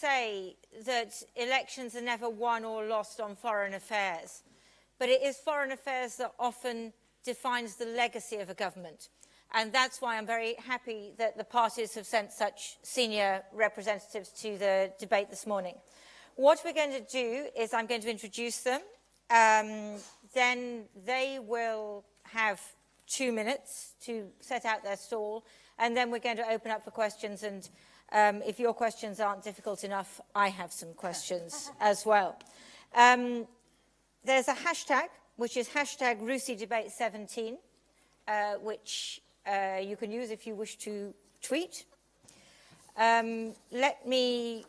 say that elections are never won or lost on foreign affairs, but it is foreign affairs that often defines the legacy of a government. And that's why I'm very happy that the parties have sent such senior representatives to the debate this morning. What we're going to do is I'm going to introduce them. Then they will have 2 minutes to set out their stall, and then we're going to open up for questions. And if your questions aren't difficult enough, I have some questions as well. There's a hashtag, which is hashtag RUSI Debate 17, which you can use if you wish to tweet. Let me,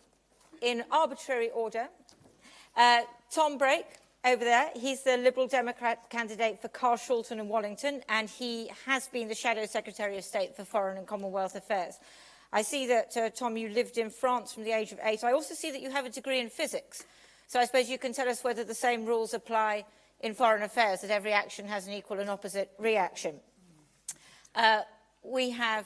in arbitrary order, Tom Brake, over there, he's the Liberal Democrat candidate for Carshalton and Wallington, and he has been the Shadow Secretary of State for Foreign and Commonwealth Affairs. I see that, Tom, you lived in France from the age of 8. I also see that you have a degree in physics. So I suppose you can tell us whether the same rules apply in foreign affairs, that every action has an equal and opposite reaction. We have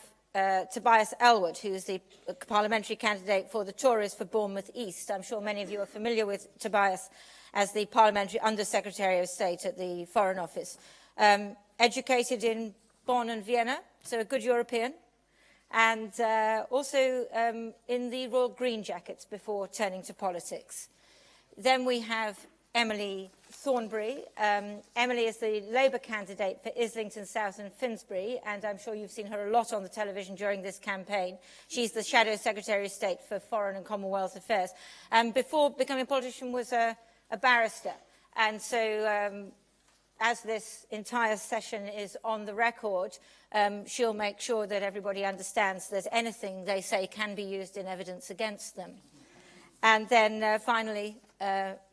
Tobias Elwood, who is the parliamentary candidate for the Tories for Bournemouth East. I'm sure many of you are familiar with Tobias as the Parliamentary Under-Secretary of State at the Foreign Office. Educated in Bonn and Vienna, so a good European, and also in the Royal Green Jackets before turning to politics. Then we have Emily Thornberry. Emily is the Labour candidate for Islington South and Finsbury, and I'm sure you've seen her a lot on the television during this campaign. She's the Shadow Secretary of State for Foreign and Commonwealth Affairs. And before becoming a politician was a barrister. And so as this entire session is on the record, she'll make sure that everybody understands that anything they say can be used in evidence against them. And then finally,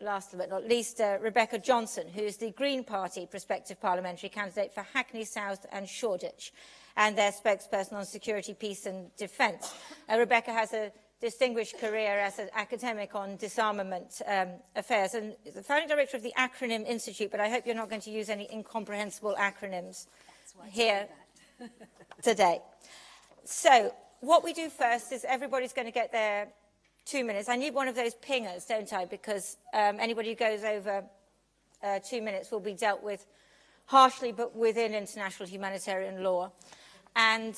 last but not least, Rebecca Johnson, who is the Green Party prospective parliamentary candidate for Hackney South and Shoreditch, and their spokesperson on security, peace and defence. Rebecca has a distinguished career as an academic on disarmament affairs and the founding director of the Acronym Institute, but I hope you're not going to use any incomprehensible acronyms here today. So what we do first is everybody's going to get their 2 minutes. I need one of those pingers, don't I? Because anybody who goes over 2 minutes will be dealt with harshly, but within international humanitarian law. And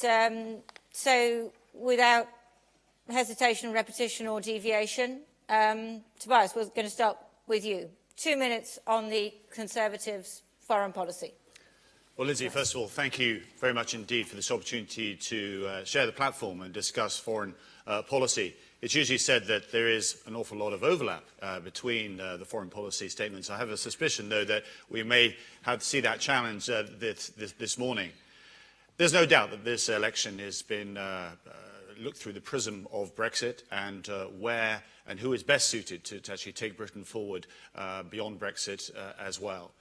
so without hesitation, repetition or deviation, Tobias, we're going to start with you. 2 minutes on the Conservatives' foreign policy. Well, Lindsay, first of all, thank you very much indeed for this opportunity to share the platform and discuss foreign policy. It's usually said that there is an awful lot of overlap between the foreign policy statements. I have a suspicion, though, that we may have to see that challenge this morning. There's no doubt that this election has been looked through the prism of Brexit and where and who is best suited to actually take Britain forward beyond Brexit as well.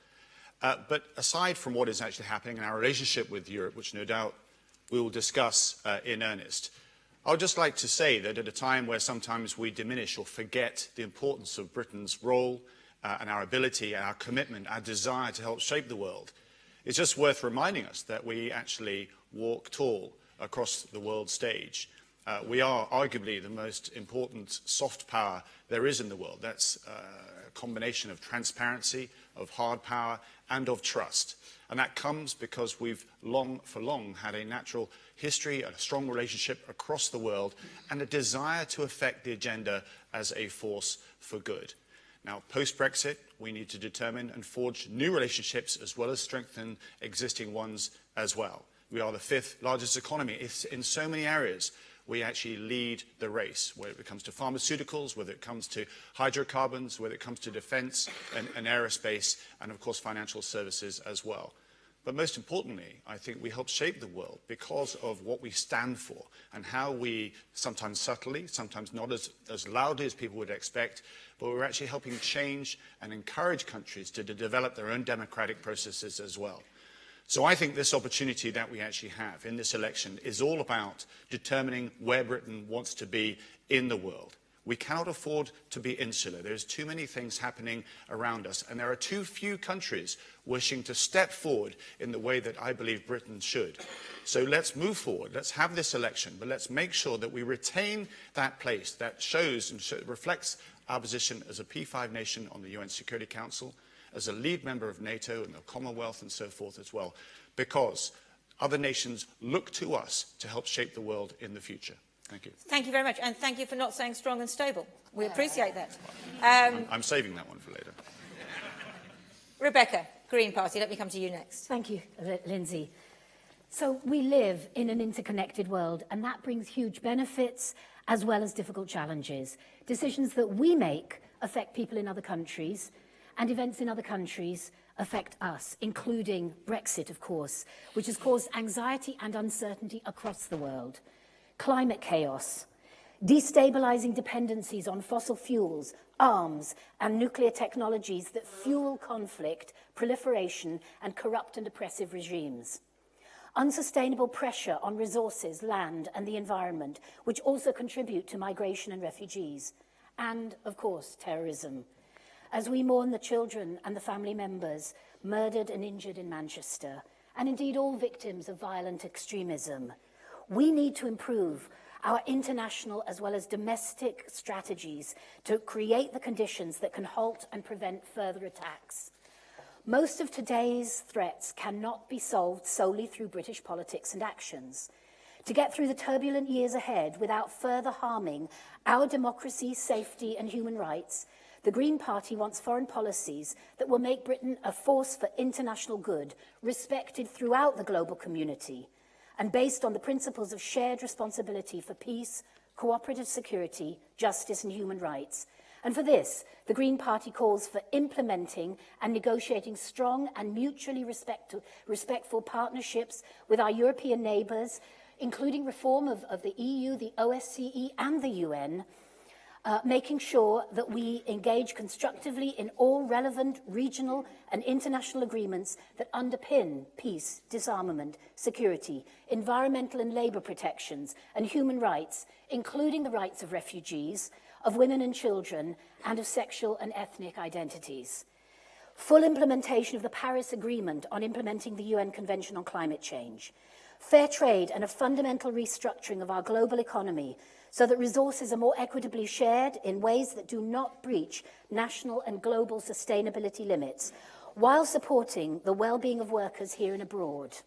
But aside from what is actually happening in our relationship with Europe, which no doubt we will discuss in earnest, I would just like to say that at a time where sometimes we diminish or forget the importance of Britain's role and our ability and our commitment, our desire to help shape the world, it's just worth reminding us that we actually walk tall across the world stage. We are arguably the most important soft power there is in the world. That's a combination of transparency, of hard power, and of trust. And that comes because we've long had a natural history, a strong relationship across the world, and a desire to affect the agenda as a force for good. Now, post-Brexit, we need to determine and forge new relationships as well as strengthen existing ones as well. We are the 5th largest economy. It's in so many areas. We actually lead the race, whether it comes to pharmaceuticals, whether it comes to hydrocarbons, whether it comes to defence and aerospace, and of course financial services as well. But most importantly, I think we help shape the world because of what we stand for and how we, sometimes subtly, sometimes not as loudly as people would expect, but we're actually helping change and encourage countries to develop their own democratic processes as well. So I think this opportunity that we actually have in this election is all about determining where Britain wants to be in the world. We cannot afford to be insular. There's too many things happening around us, and there are too few countries wishing to step forward in the way that I believe Britain should. So let's move forward. Let's have this election, but let's make sure that we retain that place that shows and reflects our position as a P5 nation on the UN Security Council, as a lead member of NATO and the Commonwealth and so forth as well, because other nations look to us to help shape the world in the future. Thank you. Thank you very much, and thank you for not saying strong and stable. We appreciate that. I'm saving that one for later. Rebecca, Green Party, let me come to you next. Thank you, Lindsay. So we live in an interconnected world, and that brings huge benefits as well as difficult challenges. Decisions that we make affect people in other countries, and events in other countries affect us, including Brexit, of course, which has caused anxiety and uncertainty across the world. Climate chaos, destabilizing dependencies on fossil fuels, arms, and nuclear technologies that fuel conflict, proliferation, and corrupt and oppressive regimes. Unsustainable pressure on resources, land, and the environment, which also contribute to migration and refugees. And, of course, terrorism. As we mourn the children and the family members murdered and injured in Manchester, and indeed all victims of violent extremism, we need to improve our international as well as domestic strategies to create the conditions that can halt and prevent further attacks. Most of today's threats cannot be solved solely through British politics and actions. To get through the turbulent years ahead without further harming our democracy, safety, and human rights, the Green Party wants foreign policies that will make Britain a force for international good, respected throughout the global community, and based on the principles of shared responsibility for peace, cooperative security, justice, and human rights. And for this, the Green Party calls for implementing and negotiating strong and mutually respectful partnerships with our European neighbours, including reform of the EU, the OSCE, and the UN, making sure that we engage constructively in all relevant regional and international agreements that underpin peace, disarmament, security, environmental and labour protections, and human rights, including the rights of refugees, of women and children, and of sexual and ethnic identities. Full implementation of the Paris Agreement on implementing the UN Convention on Climate Change. Fair trade and a fundamental restructuring of our global economy so that resources are more equitably shared in ways that do not breach national and global sustainability limits, while supporting the well-being of workers here and abroad.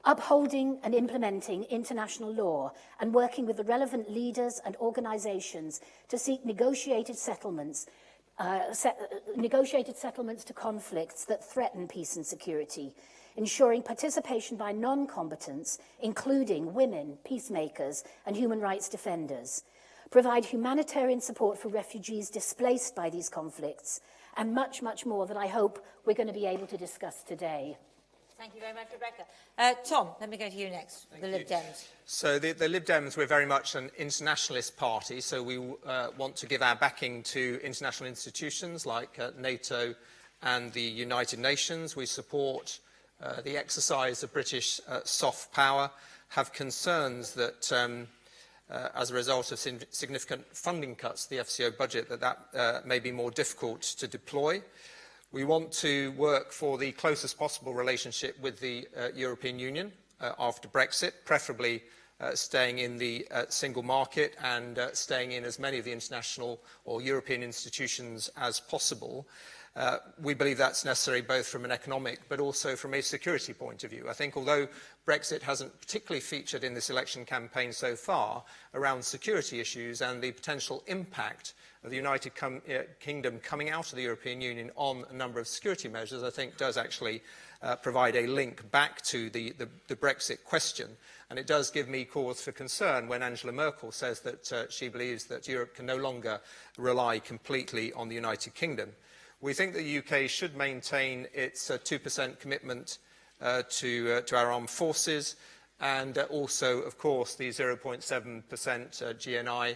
Upholding and implementing international law and working with the relevant leaders and organisations to seek negotiated settlements to conflicts that threaten peace and security, ensuring participation by non-combatants, including women, peacemakers, and human rights defenders, provide humanitarian support for refugees displaced by these conflicts, and much, much more that I hope we're going to be able to discuss today. Thank you very much, Rebecca. Tom, let me go to you next, the Lib Dems. So the Lib Dems, we're very much an internationalist party, so we want to give our backing to international institutions like NATO and the United Nations. We support the exercise of British soft power, have concerns that as a result of significant funding cuts to the FCO budget, that may be more difficult to deploy. We want to work for the closest possible relationship with the European Union after Brexit, preferably staying in the single market and staying in as many of the international or European institutions as possible. We believe that's necessary both from an economic but also from a security point of view. I think although Brexit hasn't particularly featured in this election campaign so far around security issues and the potential impact of the United Kingdom coming out of the European Union on a number of security measures, I think does actually provide a link back to the Brexit question. And it does give me cause for concern when Angela Merkel says that she believes that Europe can no longer rely completely on the United Kingdom. We think the UK should maintain its 2% commitment to our armed forces and also, of course, the 0.7% GNI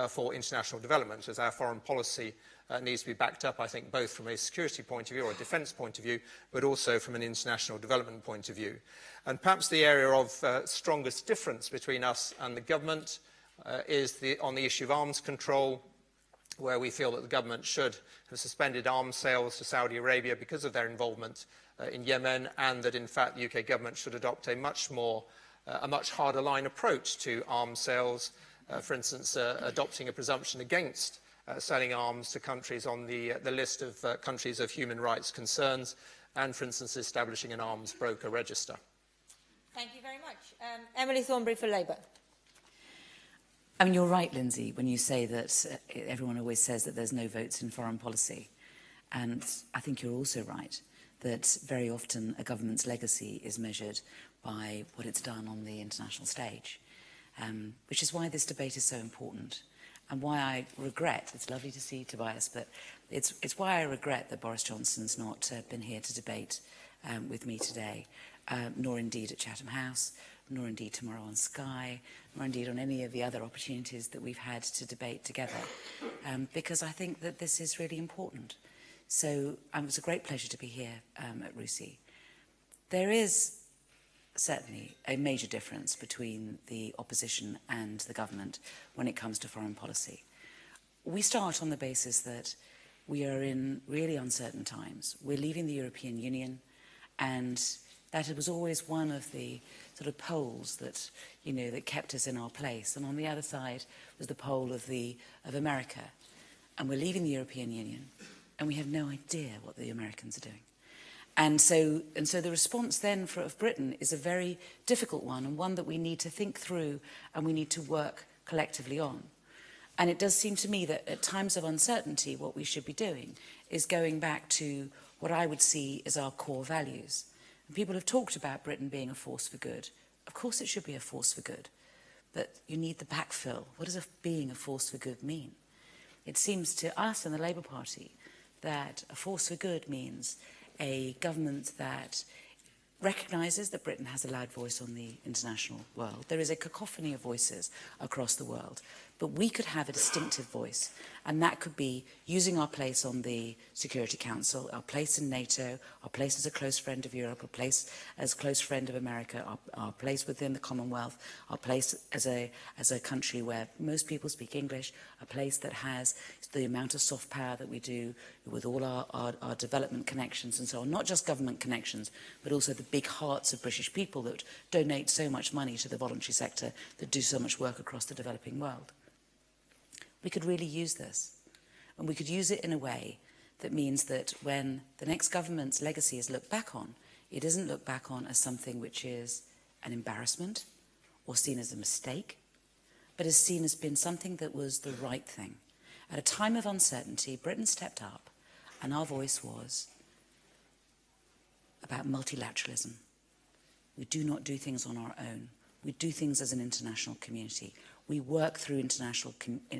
for international development, as our foreign policy needs to be backed up, I think, both from a security point of view or a defence point of view, but also from an international development point of view. And perhaps the area of strongest difference between us and the government is on the issue of arms control, where we feel that the government should have suspended arms sales to Saudi Arabia because of their involvement in Yemen, and that in fact the UK government should adopt a much harder line approach to arms sales, for instance adopting a presumption against selling arms to countries on the list of countries of human rights concerns, and for instance establishing an arms broker register. Thank you very much. Emily Thornberry for Labour. I mean, you're right, Lindsay, when you say that everyone always says that there's no votes in foreign policy. And I think you're also right that very often a government's legacy is measured by what it's done on the international stage, which is why this debate is so important. And why I regret, it's lovely to see Tobias, but it's why I regret that Boris Johnson's not been here to debate with me today, nor indeed at Chatham House, nor indeed tomorrow on Sky, nor indeed on any of the other opportunities that we've had to debate together, because I think that this is really important. So it was a great pleasure to be here at RUSI. There is certainly a major difference between the opposition and the government when it comes to foreign policy. We start on the basis that we are in really uncertain times. We're leaving the European Union, and that it was always one of the sort of poles that, you know, that kept us in our place. And on the other side was the pole of America. And we're leaving the European Union, and we have no idea what the Americans are doing. And so the response then of Britain is a very difficult one, and one that we need to think through and we need to work collectively on. And it does seem to me that at times of uncertainty, what we should be doing is going back to what I would see as our core values. People have talked about Britain being a force for good. Of course it should be a force for good, but you need the backfill. What does being a force for good mean? It seems to us in the Labour Party that a force for good means a government that recognises that Britain has a loud voice on the international world. There is a cacophony of voices across the world, but we could have a distinctive voice, and that could be using our place on the Security Council, our place in NATO, our place as a close friend of Europe, our place as a close friend of America, our place within the Commonwealth, our place as a country where most people speak English, a place that has the amount of soft power that we do with all our development connections and so on, not just government connections, but also the big hearts of British people that donate so much money to the voluntary sector, that do so much work across the developing world. We could really use this, and we could use it in a way that means that when the next government's legacy is looked back on, it isn't looked back on as something which is an embarrassment or seen as a mistake, but is seen as being something that was the right thing. At a time of uncertainty, Britain stepped up, and our voice was about multilateralism. We do not do things on our own. We do things as an international community. We work through international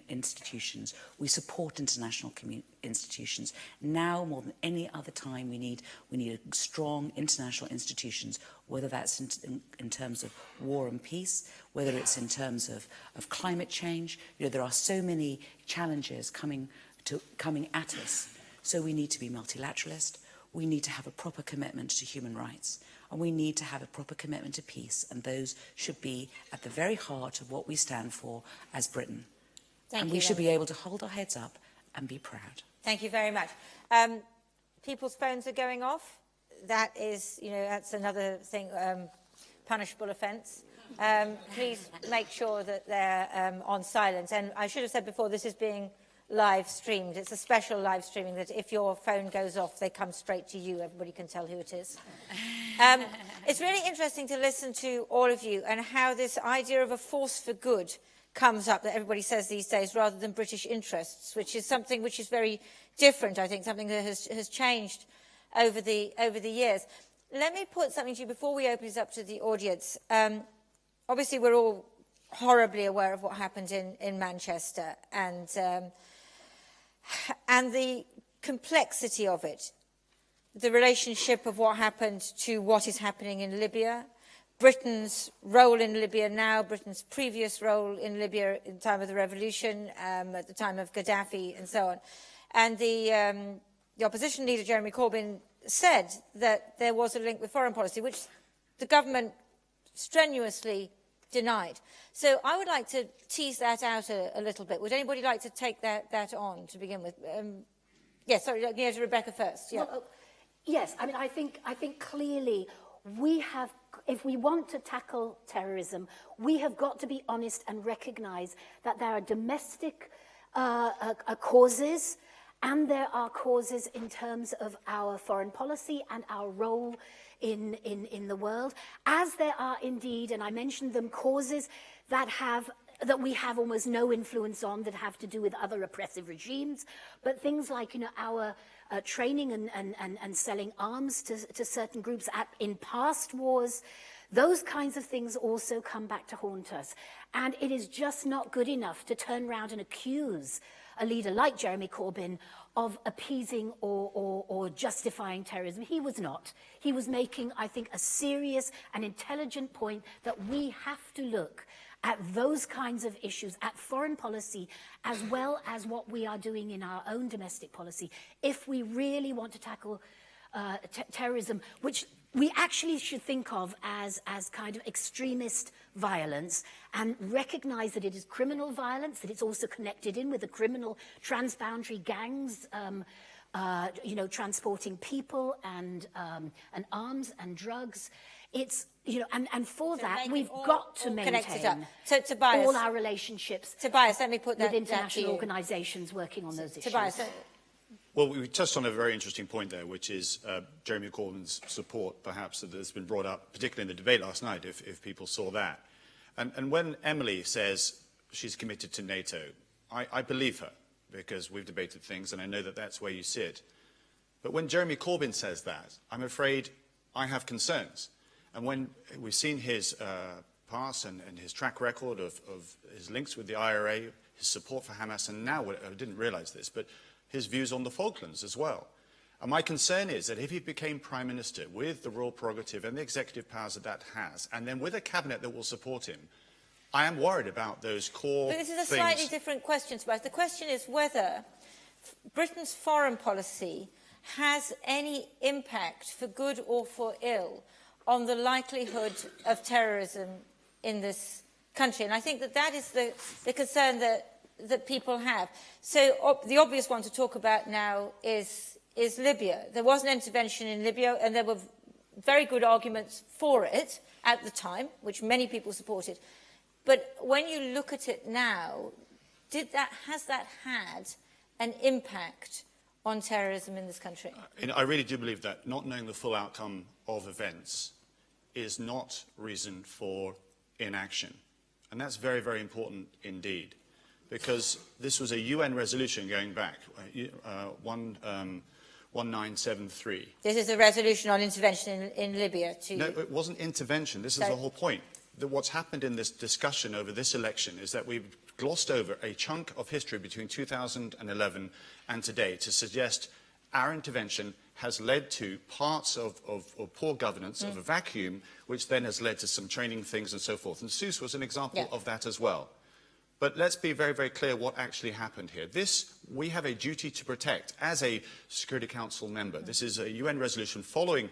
institutions. We support international institutions. Now, more than any other time, we need strong international institutions, whether that's in terms of war and peace, whether it's in terms of climate change. You know, there are so many challenges coming at us. So we need to be multilateralist. We need to have a proper commitment to human rights. And we need to have a proper commitment to peace, and those should be at the very heart of what we stand for as Britain. And we should be able to hold our heads up and be proud. Thank you very much. People's phones are going off. That is, you know, that's another thing, punishable offence. Please make sure that they're on silent. And I should have said before, this is being live streamed. It's a special live streaming that if your phone goes off, they come straight to you. Everybody can tell who it is. It's really interesting to listen to all of you and how this idea of a force for good comes up, that everybody says these days, rather than British interests, which is something which is very different, I think, something that has changed over the years. Let me put something to you before we open this up to the audience. Obviously, we're all horribly aware of what happened in Manchester and the complexity of it, the relationship of what happened to what is happening in Libya, Britain's role in Libya now, Britain's previous role in Libya at the time of the revolution, at the time of Gaddafi and so on. And the opposition leader, Jeremy Corbyn, said that there was a link with foreign policy, which the government strenuously denied. So I would like to tease that out a little bit. Would anybody like to take that on to begin with? Yes, sorry, go to Rebecca first. Yeah. Well, yes, I mean, I think clearly we have, if we want to tackle terrorism, we have got to be honest and recognise that there are domestic causes, and there are causes in terms of our foreign policy and our role in the world, as there are indeed, and I mentioned them, causes that we have almost no influence on, that have to do with other oppressive regimes, but things like, you know, our training and selling arms to certain groups in past wars. Those kinds of things also come back to haunt us. And it is just not good enough to turn around and accuse a leader like Jeremy Corbyn of appeasing or justifying terrorism. He was not. He was making, I think, a serious and intelligent point that we have to look at those kinds of issues, at foreign policy, as well as what we are doing in our own domestic policy, if we really want to tackle terrorism, which we actually should think of as kind of extremist violence, and recognise that it is criminal violence, that it's also connected in with the criminal transboundary gangs, you know, transporting people and arms and drugs. It's, you know, and for that we've got to maintain Tobias, all our relationships. Tobias, let me put that with international organisations working on those issues. Tobias, well, we touched on a very interesting point there, which is Jeremy Corbyn's support, perhaps, that has been brought up, particularly in the debate last night, if people saw that. And when Emily says she's committed to NATO, I believe her, because we've debated things, and I know that that's where you sit. But when Jeremy Corbyn says that, I'm afraid I have concerns. And when we've seen his past and his track record of his links with the IRA, his support for Hamas, and now, I didn't realise this, but his views on the Falklands as well. And my concern is that if he became Prime Minister with the royal prerogative and the executive powers that that has, and then with a cabinet that will support him, I am worried about those core things. But this is a slightly different question, Tobias. The question is whether Britain's foreign policy has any impact, for good or for ill, on the likelihood of terrorism in this country. And I think that is the concern that people have. So the obvious one to talk about now is Libya. There was an intervention in Libya, and there were very good arguments for it at the time, which many people supported. But when you look at it now, has that had an impact on terrorism in this country? I really do believe that not knowing the full outcome of events is not reason for inaction. And that's very, very important indeed, because this was a UN resolution going back, 1973. This is a resolution on intervention in Libya. No, it wasn't intervention. This is the whole point. What's happened in this discussion over this election is that we've glossed over a chunk of history between 2011 and today to suggest our intervention has led to parts of poor governance, of a vacuum, which then has led to some training things and so forth. And Seuss was an example of that as well. But let's be very, very clear what actually happened here. We have a duty to protect as a Security Council member. This is a UN resolution following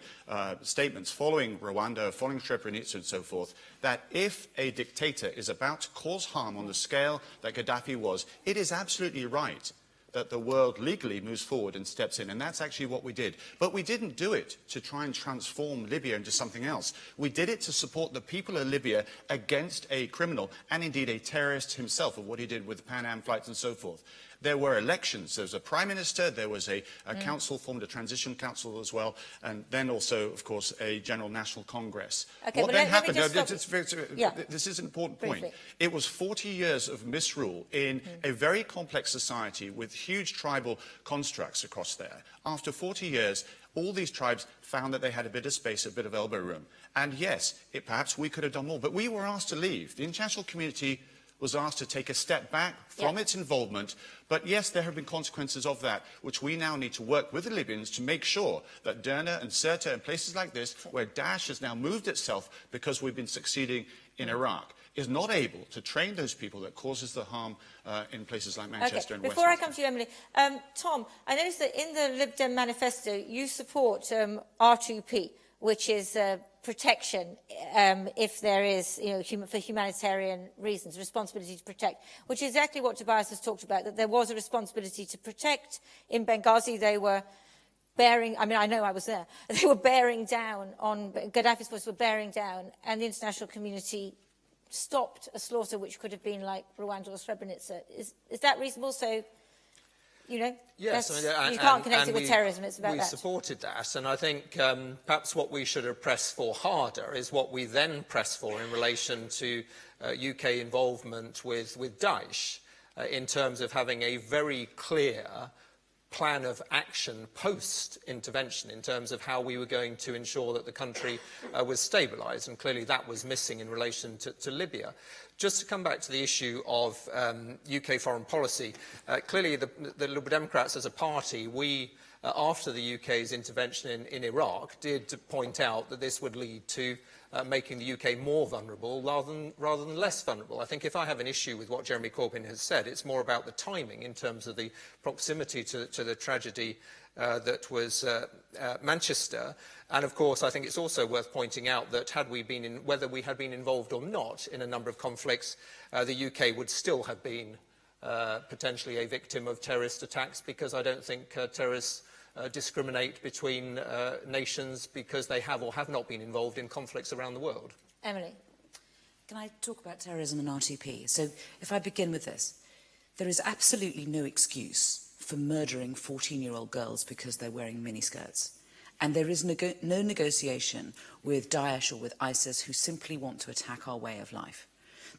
statements, following Rwanda, following Srebrenica and so forth, that if a dictator is about to cause harm on the scale that Gaddafi was, it is absolutely right that the world legally moves forward and steps in. And that's actually what we did. But we didn't do it to try and transform Libya into something else. We did it to support the people of Libya against a criminal, and indeed a terrorist himself, of what he did with Pan Am flights and so forth. There were elections. There was a prime minister. There was a council formed, a transition council as well, and then also, of course, a general national congress. Okay, what then happened? This is an important point. Briefly. It was 40 years of misrule in a very complex society with huge tribal constructs across there. After 40 years, all these tribes found that they had a bit of space, a bit of elbow room. And yes, perhaps we could have done more, but we were asked to leave. The international community was asked to take a step back from its involvement. But yes, there have been consequences of that, which we now need to work with the Libyans to make sure that Derna and Sirte and places like this, where Daesh has now moved itself because we've been succeeding in Iraq, is not able to train those people that causes the harm in places like Manchester and Before I come to you, Emily, Tom, I noticed that in the Lib Dem manifesto you support R2P, which is protection if there is, for humanitarian reasons, responsibility to protect, which is exactly what Tobias has talked about, that there was a responsibility to protect. In Benghazi, they were bearing, I know I was there, they were bearing down on, Gaddafi's forces were bearing down, and the international community stopped a slaughter which could have been like Rwanda or Srebrenica. Is that reasonable? So, yes, you can't connect it with terrorism, it's about that. We supported that, and I think perhaps what we should have pressed for harder is what we then pressed for in relation to UK involvement with Daesh, in terms of having a very clear plan of action post-intervention in terms of how we were going to ensure that the country was stabilised, and clearly that was missing in relation to Libya. Just to come back to the issue of UK foreign policy, clearly the Liberal Democrats as a party, we, after the UK's intervention in Iraq, did point out that this would lead to making the UK more vulnerable rather than less vulnerable. I think if I have an issue with what Jeremy Corbyn has said, it's more about the timing in terms of the proximity to the tragedy that was Manchester. And of course, I think it's also worth pointing out that whether we had been involved or not in a number of conflicts, the UK would still have been potentially a victim of terrorist attacks, because I don't think terrorists discriminate between nations because they have or have not been involved in conflicts around the world. Emily. Can I talk about terrorism and RTP? So if I begin with this, there is absolutely no excuse for murdering 14-year-old girls because they're wearing miniskirts. And there is no negotiation with Daesh or with ISIS who simply want to attack our way of life.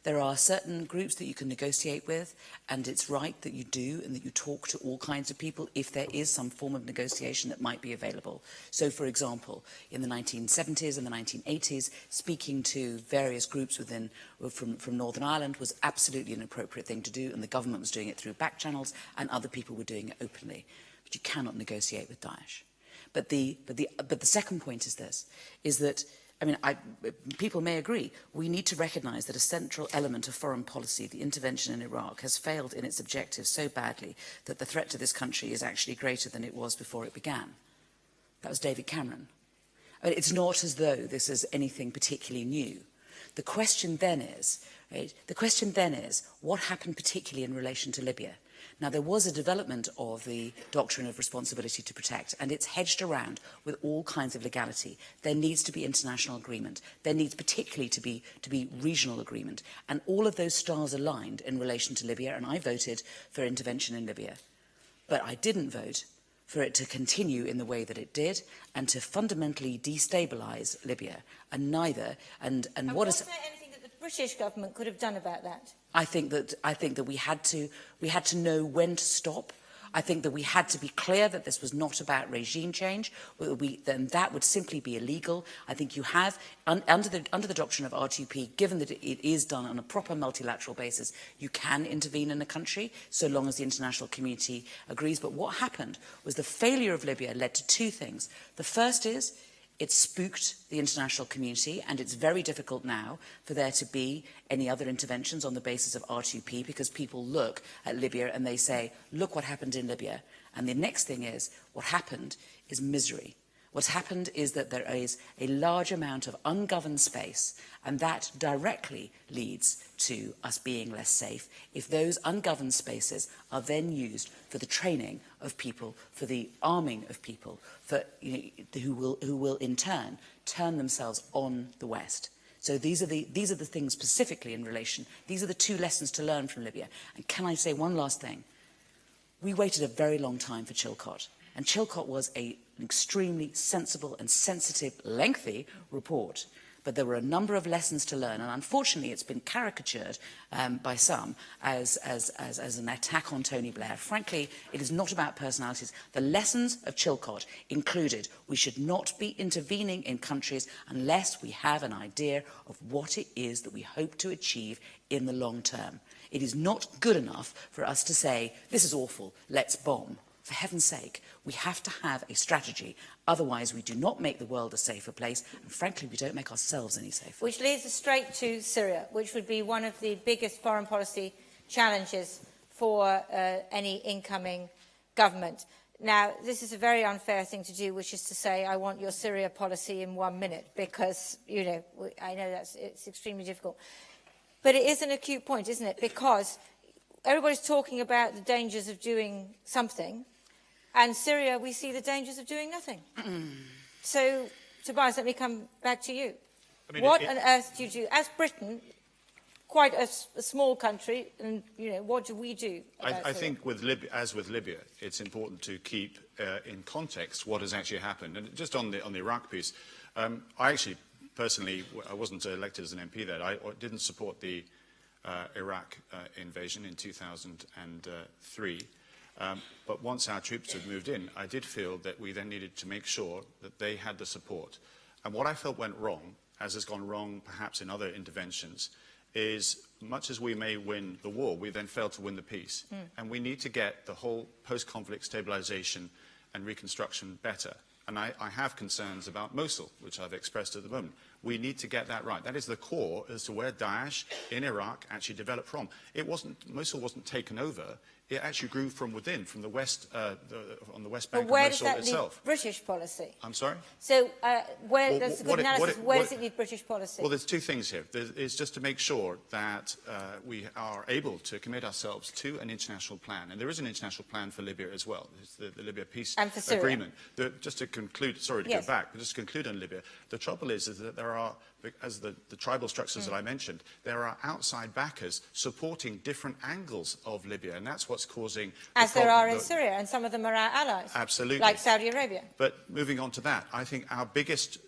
There are certain groups that you can negotiate with, and it's right that you do and that you talk to all kinds of people if there is some form of negotiation that might be available. So, for example, in the 1970s and the 1980s, speaking to various groups from Northern Ireland was absolutely an appropriate thing to do, and the government was doing it through back channels, and other people were doing it openly. But you cannot negotiate with Daesh. But the second point is this, is that people may agree, we need to recognise that a central element of foreign policy, the intervention in Iraq, has failed in its objectives so badly that the threat to this country is actually greater than it was before it began. That was David Cameron. It's not as though this is anything particularly new. The question then is, what happened particularly in relation to Libya? Now, there was a development of the doctrine of responsibility to protect, and it's hedged around with all kinds of legality. There needs to be international agreement. There needs particularly to be regional agreement. And all of those stars aligned in relation to Libya, and I voted for intervention in Libya. But I didn't vote for it to continue in the way that it did and to fundamentally destabilise Libya. And was there anything that the British government could have done about that? I think that we had to know when to stop. I think that we had to be clear that this was not about regime change. Then that would simply be illegal. I think you have, under the doctrine of R2P, given that it is done on a proper multilateral basis, you can intervene in a country so long as the international community agrees. But what happened was the failure of Libya led to two things. The first is it spooked the international community, and it's very difficult now for there to be any other interventions on the basis of R2P, because people look at Libya and they say, look what happened in Libya. And the next thing is, what happened is misery. What's happened is that there is a large amount of ungoverned space, and that directly leads to us being less safe if those ungoverned spaces are then used for the training of people, for the arming of people, who will in turn turn themselves on the West. So these are the things specifically in relation. These are the two lessons to learn from Libya. And can I say one last thing? We waited a very long time for Chilcot, and Chilcot was an extremely sensible and sensitive, lengthy report. But there were a number of lessons to learn, and unfortunately it's been caricatured by some as an attack on Tony Blair. Frankly, it is not about personalities. The lessons of Chilcot included we should not be intervening in countries unless we have an idea of what it is that we hope to achieve in the long term. It is not good enough for us to say, this is awful, let's bomb. For heaven's sake, we have to have a strategy. Otherwise, we do not make the world a safer place, and frankly, we don't make ourselves any safer. Which leads us straight to Syria, which would be one of the biggest foreign policy challenges for any incoming government. Now, this is a very unfair thing to do, which is to say, I want your Syria policy in 1 minute, because, you know, I know it's extremely difficult. But it is an acute point, isn't it? Because everybody's talking about the dangers of doing something, and Syria, we see the dangers of doing nothing. So, Tobias, let me come back to you. I mean, what on earth do you do? As Britain, quite a small country, and you know, what do we do? I think with Libya, as with Libya, it's important to keep in context what has actually happened. And just on the Iraq piece, I actually personally, I wasn't elected as an MP there. I didn't support the Iraq invasion in 2003. But once our troops had moved in, I did feel that we then needed to make sure that they had the support. And what I felt went wrong, as has gone wrong perhaps in other interventions, is much as we may win the war, we then fail to win the peace. And we need to get the whole post-conflict stabilization and reconstruction better. And I have concerns about Mosul, which I've expressed at the moment. We need to get that right. That is the core as to where Daesh in Iraq actually developed from. Mosul wasn't taken over. It actually grew from within, from the west, on the west bank of Mosul itself. Where does that leave British policy? I'm sorry? So, that's a good analysis. Where does it leave British policy? Well, there's two things here. It's just to make sure that we are able to commit ourselves to an international plan. And there is an international plan for Libya as well. It's the Libya peace agreement. Just to conclude, sorry to go back, but just to conclude on Libya, the trouble is that there are, as the tribal structures that I mentioned, there are outside backers supporting different angles of Libya, and that's what's causing... As there are in Syria, and some of them are our allies. Absolutely. Like Saudi Arabia. But moving on to that, I think our biggest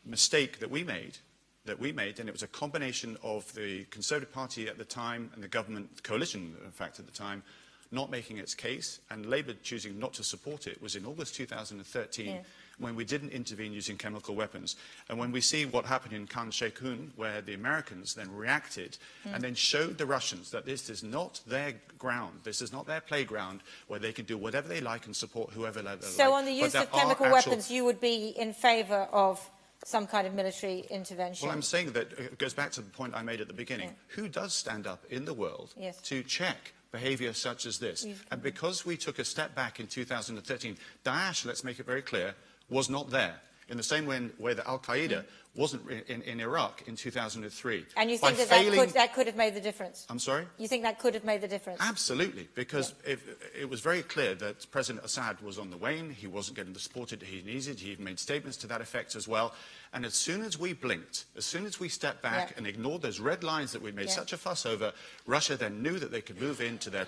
mistake that we made, and it was a combination of the Conservative Party at the time and the government coalition, in fact, at the time, not making its case, and Labour choosing not to support it, was in August 2013, when we didn't intervene using chemical weapons. And when we see what happened in Khan Sheikhoun, where the Americans then reacted and then showed the Russians that this is not their ground, this is not their playground, where they can do whatever they like and support whoever they like. So on the use of chemical weapons, you would be in favour of some kind of military intervention? Well, I'm saying that it goes back to the point I made at the beginning. Who does stand up in the world to check behaviour such as this? And because we took a step back in 2013, Daesh, let's make it very clear, was not there, in the same way that Al-Qaeda wasn't in Iraq in 2003. And you think that could have made the difference? I'm sorry? You think that could have made the difference? Absolutely, because it was very clear that President Assad was on the wane, he wasn't getting the support that he needed, he even made statements to that effect as well. And as soon as we blinked, as soon as we stepped back and ignored those red lines that we'd made such a fuss over, Russia then knew that they could move into their,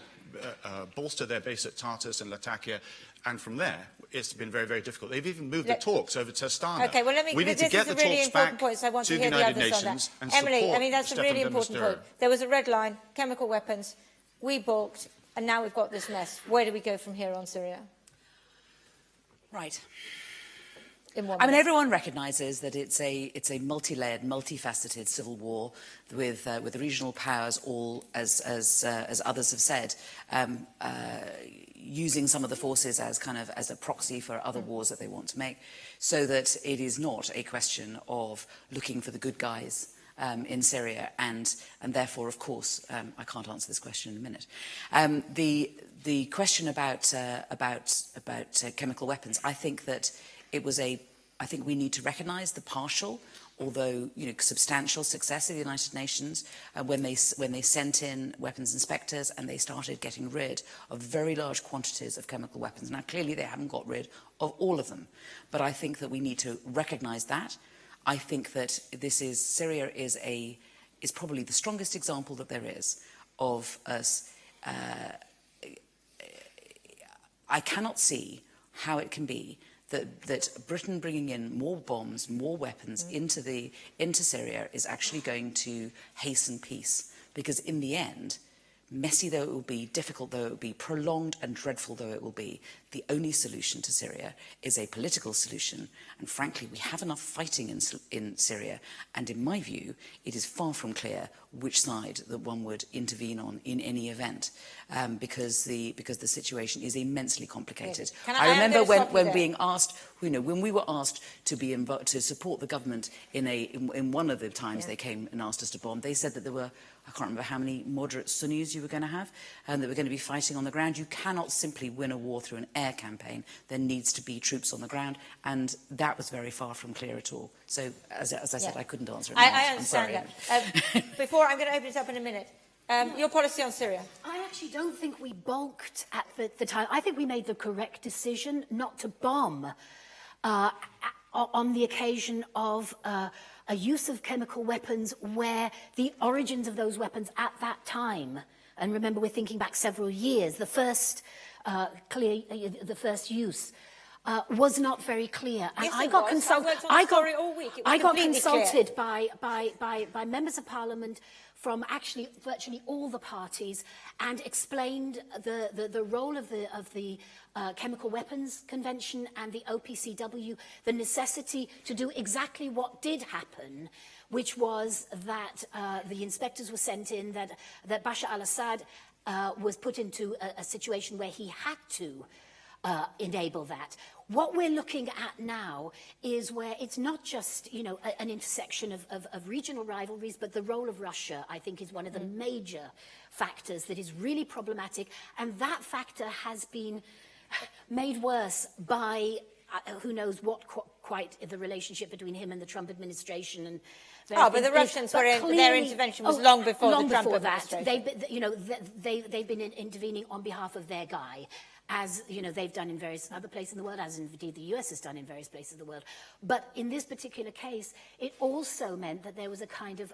bolster their base at Tartus and Latakia, and from there, it's been very, very difficult. They've even moved the talks over to Astana. Okay, well, we need to get the talks back to the United Nations and Emily, I mean, support that's a really important point. There was a red line, chemical weapons, we balked, and now we've got this mess. Where do we go from here on Syria? Right. I mean, everyone recognises that it's a multi-layered, multifaceted civil war with the regional powers all, as others have said, using some of the forces as as a proxy for other wars that they want to make, so that it is not a question of looking for the good guys in Syria, and therefore, of course, I can't answer this question in a minute. The question about chemical weapons, I think that it was I think we need to recognise the partial, although substantial success of the United Nations when they sent in weapons inspectors and they started getting rid of very large quantities of chemical weapons. Now, clearly, they haven't got rid of all of them, but I think that we need to recognise that. I think that Syria is probably the strongest example that there is of us. I cannot see how it can be that Britain bringing in more bombs, more weapons into Syria is actually going to hasten peace. Because in the end, messy though it will be, difficult though it will be, prolonged and dreadful though it will be, the only solution to Syria is a political solution. And frankly, we have enough fighting in Syria. And in my view, it is far from clear which side that one would intervene on in any event, because the situation is immensely complicated. I remember when being asked, when we were asked to support the government in one of the times they came and asked us to bomb, they said that there were I can't remember how many moderate Sunnis you were going to have, and that were going to be fighting on the ground. You cannot simply win a war through an air campaign. There needs to be troops on the ground, and that was very far from clear at all. So, as I said, I couldn't answer it. I understand that. Before, I'm going to open it up in a minute. Your policy on Syria? I actually don't think we balked at the time. I think we made the correct decision not to bomb on the occasion of a use of chemical weapons where the origins of those weapons at that time, and remember we're thinking back several years, the first use was not very clear. And yes, I got consulted. I got consulted by members of Parliament from actually virtually all the parties, and explained the role of the Chemical Weapons Convention and the OPCW, the necessity to do exactly what did happen, which was that the inspectors were sent in, that Bashar al-Assad was put into a situation where he had to enable that. What we're looking at now is where it's not just, you know, an intersection of regional rivalries, but the role of Russia, I think, is one of the major factors that is really problematic. And that factor has been made worse by who knows what quite the relationship between him and the Trump administration. And but the Russians their intervention was long before the Trump administration. They've been intervening on behalf of their guy, as you know, they've done in various other places in the world, as indeed the US has done in various places of the world. But in this particular case, it also meant that there was a kind of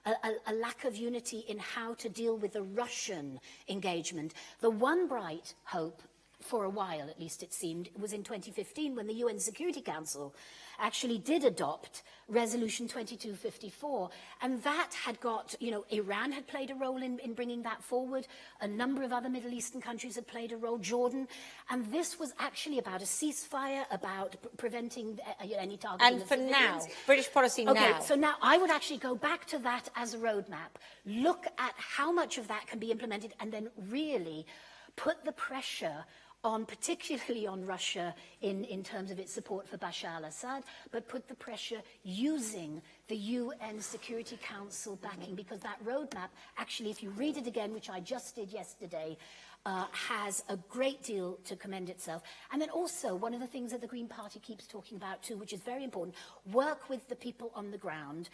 a lack of unity in how to deal with the Russian engagement. The one bright hope, for a while at least it seemed, was in 2015 when the UN Security Council actually did adopt Resolution 2254, and that had got, you know, Iran had played a role in bringing that forward, a number of other Middle Eastern countries had played a role, Jordan, and this was actually about a ceasefire, about preventing any targeting and of for civilians. now, British policy now. now. So now I would actually go back to that as a roadmap, look at how much of that can be implemented, and then really put the pressure on, particularly on Russia in terms of its support for Bashar al-Assad, but put the pressure using the UN Security Council backing, because that roadmap, actually, if you read it again, which I just did yesterday, has a great deal to commend itself. And then also, one of the things that the Green Party keeps talking about too, which is very important, work with the people on the ground.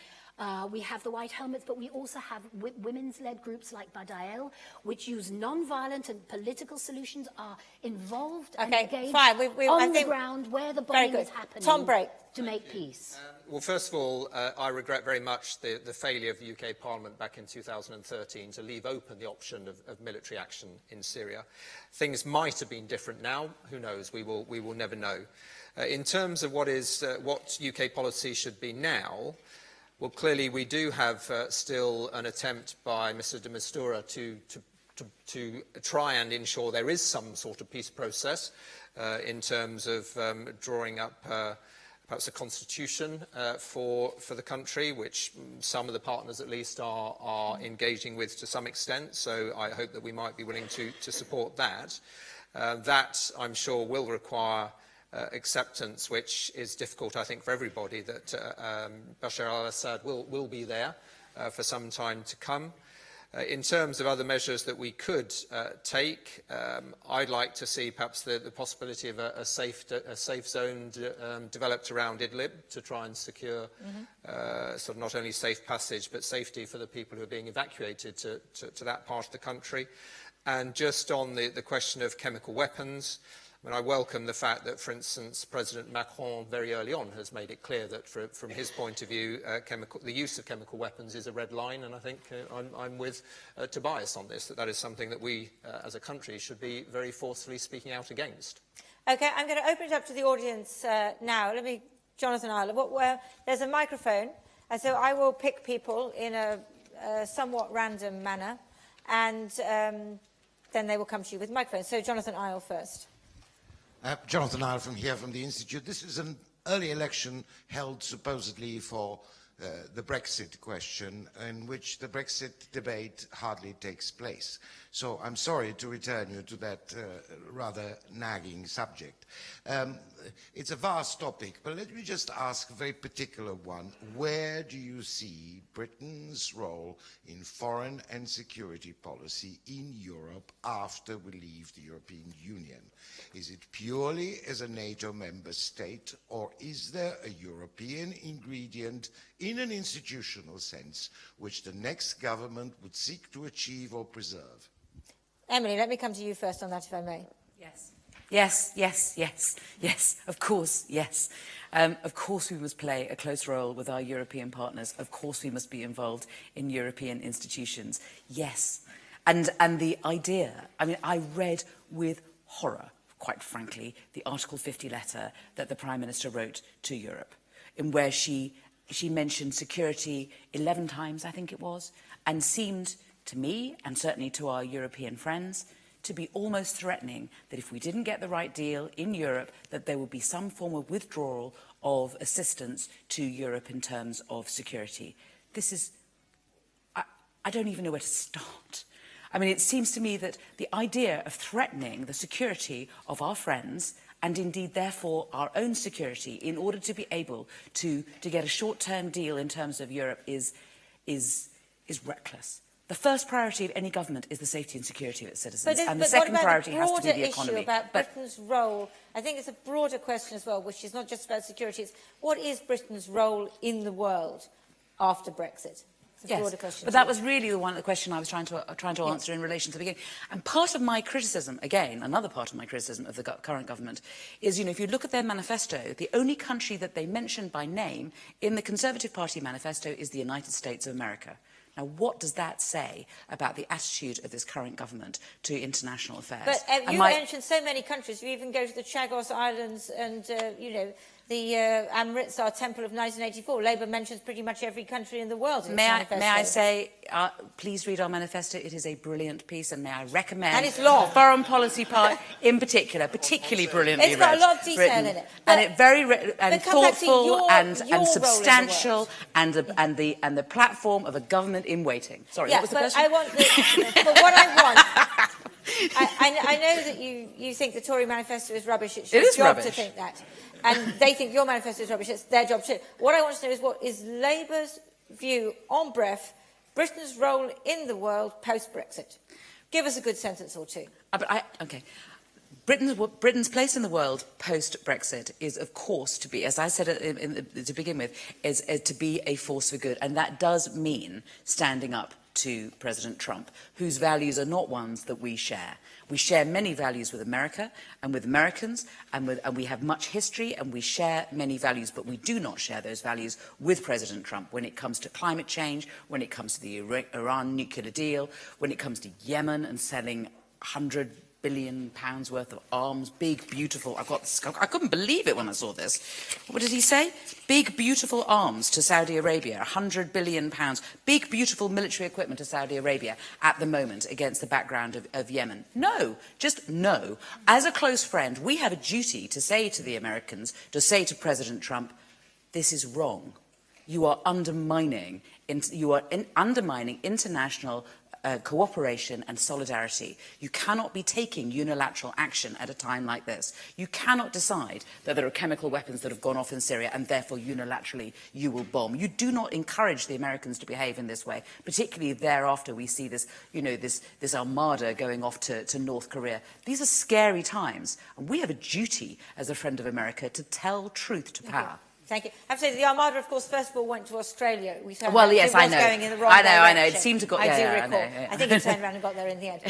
We have the White Helmets, but we also have women's-led groups like Badael, which use non-violent and political solutions, are involved and engaged on the ground where the bombing is happening to make peace. Well, first of all, I regret very much the failure of the UK Parliament back in 2013 to leave open the option of military action in Syria. Things might have been different now. Who knows? We will never know. In terms of what UK policy should be now, well, clearly we do have still an attempt by Mr de Mistura to try and ensure there is some sort of peace process in terms of drawing up perhaps a constitution for the country, which some of the partners at least are engaging with to some extent. So I hope that we might be willing to support that. That, I'm sure, will require acceptance, which is difficult, I think, for everybody, that Bashar al-Assad will be there for some time to come. In terms of other measures that we could take, I'd like to see perhaps the possibility of a safe zone developed around Idlib to try and secure sort of not only safe passage but safety for the people who are being evacuated to that part of the country. And just on the question of chemical weapons, I mean, I welcome the fact that, for instance, President Macron very early on has made it clear that, from his point of view, the use of chemical weapons is a red line, and I think I'm with Tobias on this, that is something that we, as a country, should be very forcefully speaking out against. OK, I'm going to open it up to the audience now. Jonathan Ireland, there's a microphone, and so I will pick people in a somewhat random manner, and then they will come to you with microphones. So Jonathan Isle first. Jonathan Isle from the Institute. This is an early election held supposedly for the Brexit question, in which the Brexit debate hardly takes place. So I'm sorry to return you to that rather nagging subject. it's a vast topic, but let me just ask a very particular one. Where do you see Britain's role in foreign and security policy in Europe after we leave the European Union? Is it purely as a NATO member state, or is there a European ingredient in an institutional sense which the next government would seek to achieve or preserve? Emily, let me come to you first on that, if I may. Yes. Yes, yes, yes, yes, of course, yes. Of course we must play a close role with our European partners. Of course we must be involved in European institutions. Yes. And the idea, I mean, I read with horror, quite frankly, the Article 50 letter that the Prime Minister wrote to Europe, in where she mentioned security 11 times, I think it was, and seemed to me, and certainly to our European friends, to be almost threatening that if we didn't get the right deal in Europe, that there would be some form of withdrawal of assistance to Europe in terms of security. This is... I don't even know where to start. I mean, it seems to me that the idea of threatening the security of our friends, and indeed, therefore, our own security, in order to be able to get a short-term deal in terms of Europe is reckless. The first priority of any government is the safety and security of its citizens, and the second priority has to be the economy. Issue about Britain's role, I think it's a broader question as well, which is not just about security. It's what is Britain's role in the world after Brexit? It's a broader question. But that was really the question I was trying to answer in relation to the beginning. And part of my criticism, again, another part of my criticism of the current government is, you know, if you look at their manifesto, the only country that they mention by name in the Conservative Party manifesto is the United States of America. Now, what does that say about the attitude of this current government to international affairs? But you mentioned so many countries. You even go to the Chagos Islands and, you know, the Amritsar Temple of 1984. Labour mentions pretty much every country in the world in its manifesto. May I say, please read our manifesto. It is a brilliant piece, and may I recommend... And it's long. The foreign policy part in particular, particularly brilliantly read. It's got a lot of detail written, in it. And it very thoughtful and substantial, and the platform of a government in waiting. Sorry, what was the question? But what I want... I know that you think the Tory manifesto is rubbish. It's your job to think that. And they think your manifesto is rubbish. It's their job too. What I want to know is what is Labour's view on Britain's role in the world post-Brexit? Give us a good sentence or two. Okay. Britain's place in the world post-Brexit is, of course, to be, as I said to begin with, is to be a force for good. And that does mean standing up to President Trump, whose values are not ones that we share. We share many values with America and with Americans, and we have much history, and we share many values, but we do not share those values with President Trump when it comes to climate change, when it comes to the Iran nuclear deal, when it comes to Yemen and selling £100 billion worth of arms, big, beautiful... I couldn't believe it when I saw this. What did he say? Big, beautiful arms to Saudi Arabia, £100 billion. Big, beautiful military equipment to Saudi Arabia at the moment against the background of Yemen. No, just no. As a close friend, we have a duty to say to the Americans, to say to President Trump, this is wrong. You are undermining international cooperation and solidarity. You cannot be taking unilateral action at a time like this. You cannot decide that there are chemical weapons that have gone off in Syria and therefore unilaterally you will bomb. You do not encourage the Americans to behave in this way, particularly thereafter we see this, you know, this armada going off to North Korea. These are scary times, and we have a duty as a friend of America to tell truth to power. Thank you. I have to say, the Armada, of course, first of all went to Australia. Well, yes, I know. Going in the wrong direction. I know. It seemed to go... I do recall. I think it turned around and got there in the end.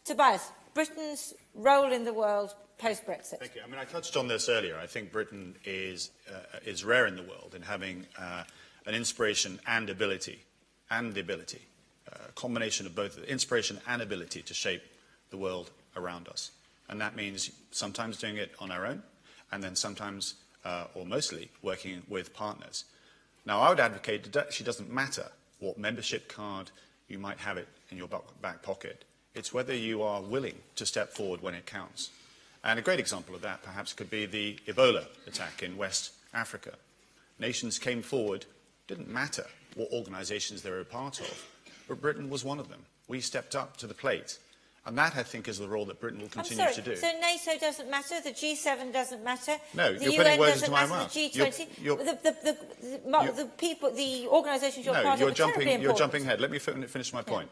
Tobias, Britain's role in the world post-Brexit. Thank you. I mean, I touched on this earlier. I think Britain is rare in the world in having an inspiration and ability, a combination of both inspiration and ability to shape the world around us. And that means sometimes doing it on our own, and then sometimes... or mostly working with partners. Now, I would advocate that it actually doesn't matter what membership card you might have it in your back pocket. It's whether you are willing to step forward when it counts. And a great example of that, perhaps, could be the Ebola attack in West Africa. Nations came forward, didn't matter what organisations they were a part of, but Britain was one of them. We stepped up to the plate And that, I think, is the role that Britain will continue I'm to sorry, do. so NATO doesn't matter, the G7 doesn't matter, No, the you're UN putting words doesn't into my matter, mouth. the G20, You're- the people, the organisations you're part of are terribly important. You're jumping ahead. Let me finish my point.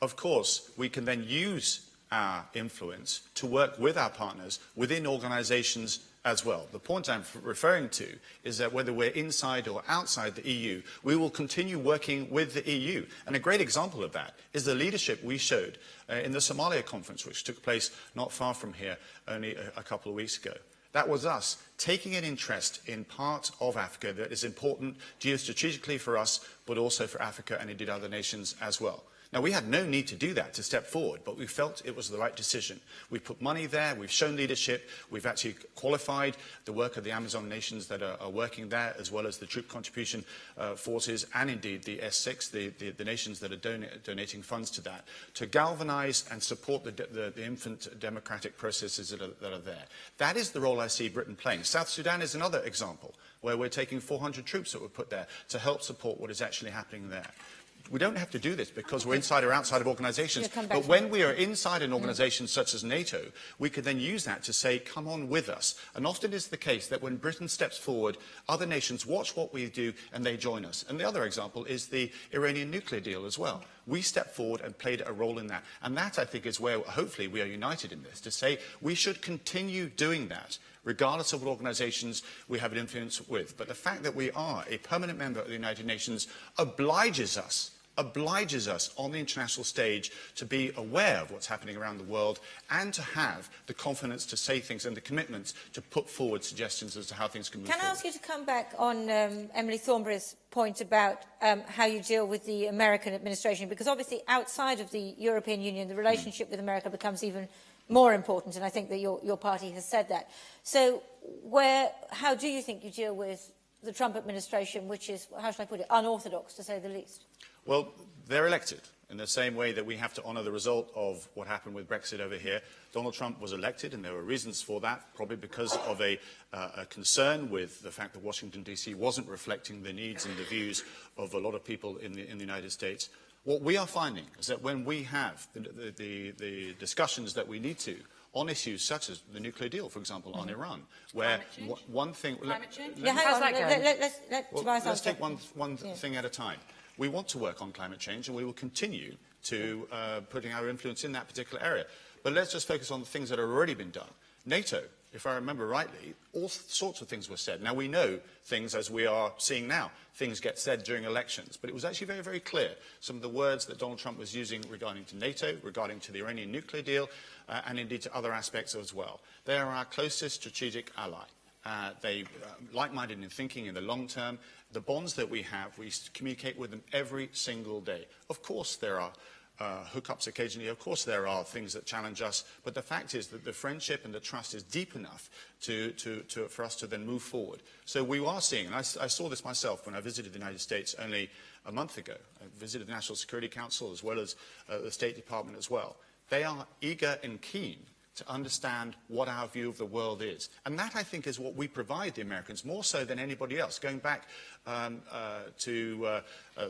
Of course, we can then use our influence to work with our partners within organisations as well. The point I'm referring to is that whether we're inside or outside the EU, we will continue working with the EU. And a great example of that is the leadership we showed in the Somalia conference, which took place not far from here only a couple of weeks ago. That was us taking an interest in part of Africa that is important geostrategically for us, but also for Africa and indeed other nations as well. Now, we had no need to do that, to step forward, but we felt it was the right decision. We've put money there, we've shown leadership, we've actually qualified the work of the Amazon nations that are working there, as well as the troop contribution forces, and indeed the S6, the nations that are donating funds to that, to galvanise and support the infant democratic processes that are there. That is the role I see Britain playing. South Sudan is another example, where we're taking 400 troops that were put there to help support what is actually happening there. We don't have to do this because we're inside or outside of organisations, but when we are inside an organisation such as NATO, we could then use that to say, come on with us. And often it's the case that when Britain steps forward, other nations watch what we do and they join us. And the other example is the Iranian nuclear deal as well. We stepped forward and played a role in that. And that, I think, is where hopefully we are united in this, to say we should continue doing that, regardless of what organisations we have an influence with. But the fact that we are a permanent member of the United Nations obliges us on the international stage to be aware of what's happening around the world and to have the confidence to say things and the commitments to put forward suggestions as to how things can move forward. Can I ask you to come back on Emily Thornberry's point about how you deal with the American administration? Because obviously outside of the European Union, the relationship with America becomes even more important, and I think that your party has said that. So how do you think you deal with the Trump administration, which is, how shall I put it, unorthodox, to say the least? Well, they're elected in the same way that we have to honour the result of what happened with Brexit over here. Donald Trump was elected, and there were reasons for that, probably because of a concern with the fact that Washington, D.C. wasn't reflecting the needs and the views of a lot of people in the United States. What we are finding is that when we have the discussions that we need to on issues such as the nuclear deal, for example, on Iran, where one thing... Climate change? Let's take one thing at a time. We want to work on climate change, and we will continue to putting our influence in that particular area. But let's just focus on the things that have already been done. NATO, if I remember rightly, all sorts of things were said. Now, we know things, as we are seeing now, things get said during elections. But it was actually very, very clear, some of the words that Donald Trump was using regarding to NATO, regarding to the Iranian nuclear deal, and indeed to other aspects as well. They are our closest strategic ally. They like-minded in thinking in the long term. The bonds that we have, we communicate with them every single day. Of course there are hookups occasionally. Of course there are things that challenge us. But the fact is that the friendship and the trust is deep enough for us to then move forward. So we are seeing, and I saw this myself when I visited the United States only a month ago. I visited the National Security Council as well as the State Department as well. They are eager and keen to understand what our view of the world is. And that, I think, is what we provide the Americans, more so than anybody else. Going back to the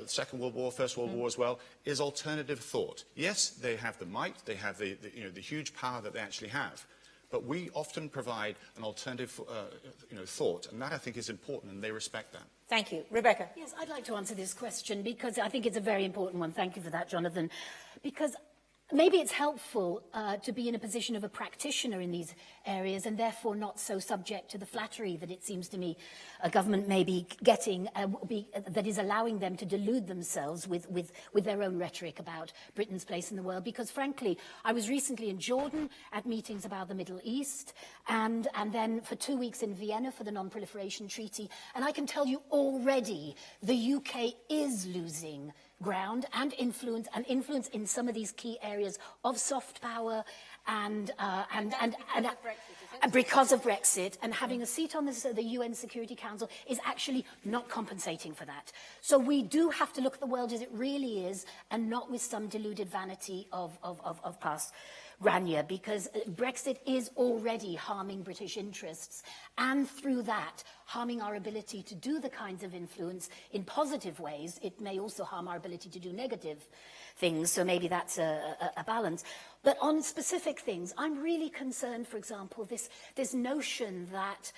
Second World War, First World War as well, is alternative thought. Yes, they have the might, they have the huge power that they actually have. But we often provide an alternative thought, and that, I think, is important, and they respect that. Thank you. Rebecca. Yes, I'd like to answer this question because I think it's a very important one. Thank you for that, Jonathan. Because maybe it's helpful to be in a position of a practitioner in these areas and therefore not so subject to the flattery that it seems to me a government may be getting, that is allowing them to delude themselves with their own rhetoric about Britain's place in the world. Because frankly, I was recently in Jordan at meetings about the Middle East and then for 2 weeks in Vienna for the Non-Proliferation Treaty. And I can tell you already the UK is losing ground and influence in some of these key areas of soft power and because of Brexit, and having a seat on the UN Security Council is actually not compensating for that. So we do have to look at the world as it really is and not with some deluded vanity of past Rania, because Brexit is already harming British interests, and through that, harming our ability to do the kinds of influence in positive ways. It may also harm our ability to do negative things, so maybe that's a balance. But on specific things, I'm really concerned, for example, this notion that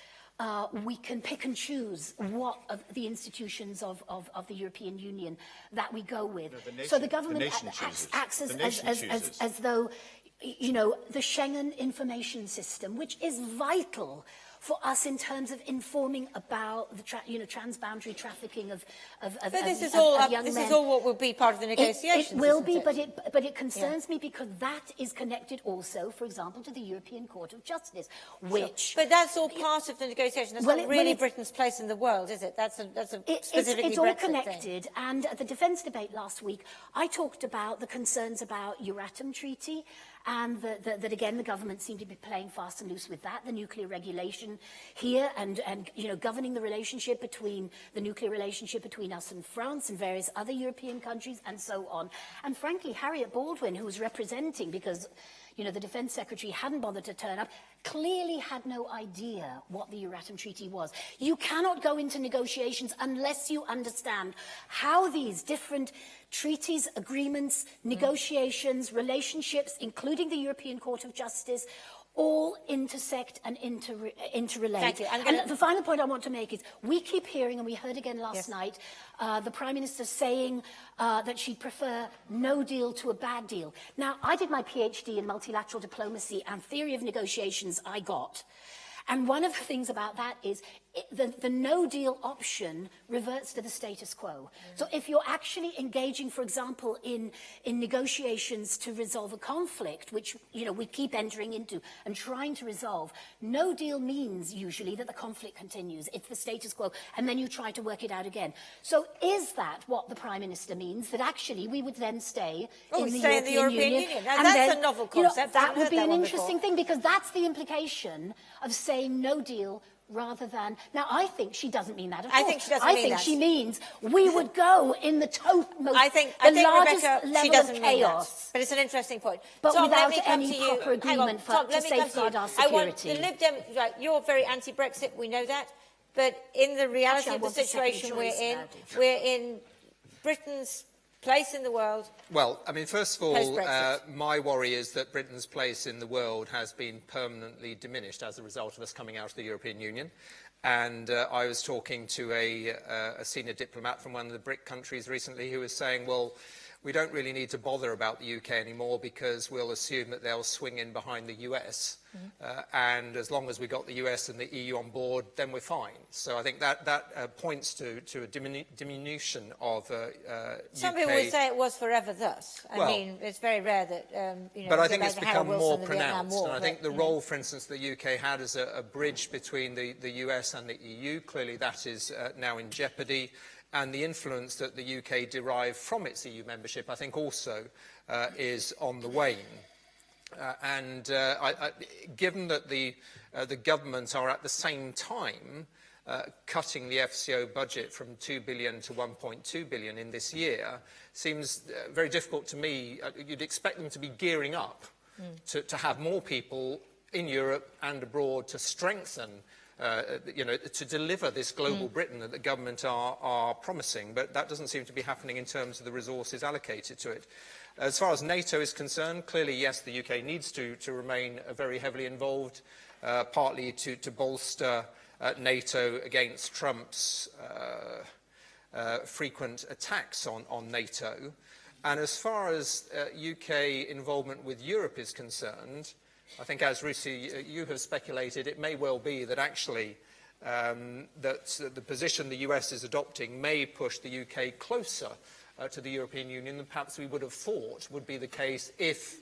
we can pick and choose what of the institutions of the European Union that we go with. So the government acts as though, you know, the Schengen information system, which is vital for us in terms of informing about the transboundary trafficking of this is young men. This is all what will be part of the negotiations. It will be, but it concerns me because that is connected also, for example, to the European Court of Justice, which. But that's all part of the negotiation. That's not really Britain's place in the world, is it? That's a specifically it's all Brexit connected. thing. And at the defence debate last week, I talked about the concerns about Euratom Treaty. And that again, the government seemed to be playing fast and loose with that, the nuclear regulation here, and you know, governing the relationship between the nuclear relationship between us and France and various other European countries, and so on. And frankly, Harriet Baldwin, who was representing, because you know, the Defence Secretary hadn't bothered to turn up, clearly had no idea what the Euratom Treaty was. You cannot go into negotiations unless you understand how these different treaties, agreements, negotiations, relationships, including the European Court of Justice, all intersect and interrelate. Thank you. And the final point I want to make is we keep hearing, and we heard again last night, the Prime Minister saying that she'd prefer no deal to a bad deal. Now, I did my PhD in multilateral diplomacy and theory of negotiations I got. And one of the things about that is the no-deal option reverts to the status quo. So if you're actually engaging, for example, in negotiations to resolve a conflict, which you know we keep entering into and trying to resolve, no deal means usually that the conflict continues. It's the status quo, and then you try to work it out again. So is that what the Prime Minister means? That actually we would then stay in the European Union? Now, that's a novel concept. You know, that would be an interesting thing, because that's the implication of saying no deal rather than... Now, I think she doesn't mean that at all. I think she doesn't mean that. I think she means we would go in the most, I think largest Rebecca, level she doesn't of mean chaos. that. But it's an interesting point. But Tom, without let me come any to you. proper agreement to safeguard our security. I want the Lib Dem, right, you're very anti-Brexit, we know that. But in the reality of the situation we're in Britain's place in the world. Well, I mean, first of all, my worry is that Britain's place in the world has been permanently diminished as a result of us coming out of the European Union. And I was talking to a senior diplomat from one of the BRIC countries recently who was saying, well, we don't really need to bother about the UK anymore because we'll assume that they'll swing in behind the US. And as long as we got the US and the EU on board, then we're fine. So I think that points to a diminution of Some UK... people would say it was forever thus. I mean, it's very rare that, you know... But I think it's become more pronounced. And I think the role, for instance, the UK had as a bridge between the US and the EU, clearly that is now in jeopardy. And the influence that the UK derived from its EU membership, I think, also is on the wane. Given that the government are at the same time cutting the FCO budget from 2 billion to 1.2 billion in this year, seems very difficult to me. You'd expect them to be gearing up to have more people in Europe and abroad to strengthen you know, to deliver this global Britain that the government are promising, but that doesn't seem to be happening in terms of the resources allocated to it. As far as NATO is concerned, clearly, yes, the UK needs to remain very heavily involved, partly to bolster NATO against Trump's frequent attacks on NATO. And as far as UK involvement with Europe is concerned, I think, as RUSI, you have speculated, it may well be that actually that the position the US is adopting may push the UK closer to the European Union than perhaps we would have thought would be the case if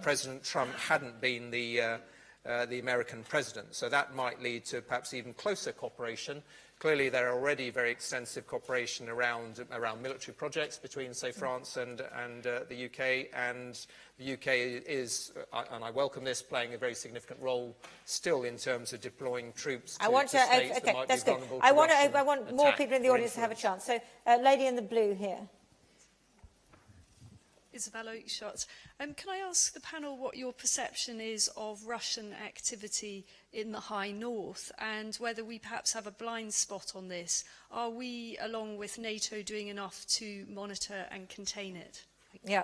President Trump hadn't been the American president. So that might lead to perhaps even closer cooperation. Clearly, there are already very extensive cooperation around military projects between, say, France and the UK, and the UK is, and I welcome this, playing a very significant role still in terms of deploying troops to states that might be vulnerable to I want more people in the audience to have a chance. So, lady in the blue here. Isabella Oakeshott. Can I ask the panel what your perception is of Russian activity in the High North, and whether we perhaps have a blind spot on this? Are we, along with NATO, doing enough to monitor and contain it? Yeah.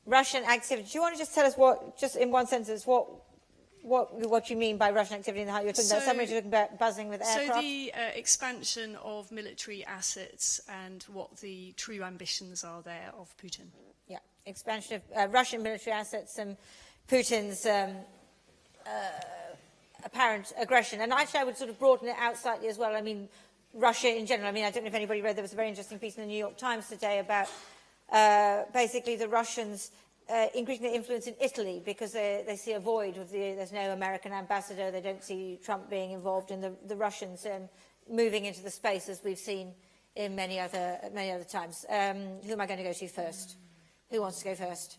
Russian activity. Do you want to just tell us what, just in one sentence, what you mean by Russian activity in the High North? You're talking about submarines, you're talking about buzzing with aircraft? So the expansion of military assets and what the true ambitions are there of Putin. Yeah, expansion of Russian military assets and Putin's apparent aggression. And actually, I would sort of broaden it out slightly as well. I mean, Russia in general. I mean, I don't know if anybody read, there was a very interesting piece in the New York Times today about basically the Russians increasing their influence in Italy because they see a void with there's no American ambassador. They don't see Trump being involved in the Russians moving into the space as we've seen in many other times. Who am I going to go to first? Who wants to go first?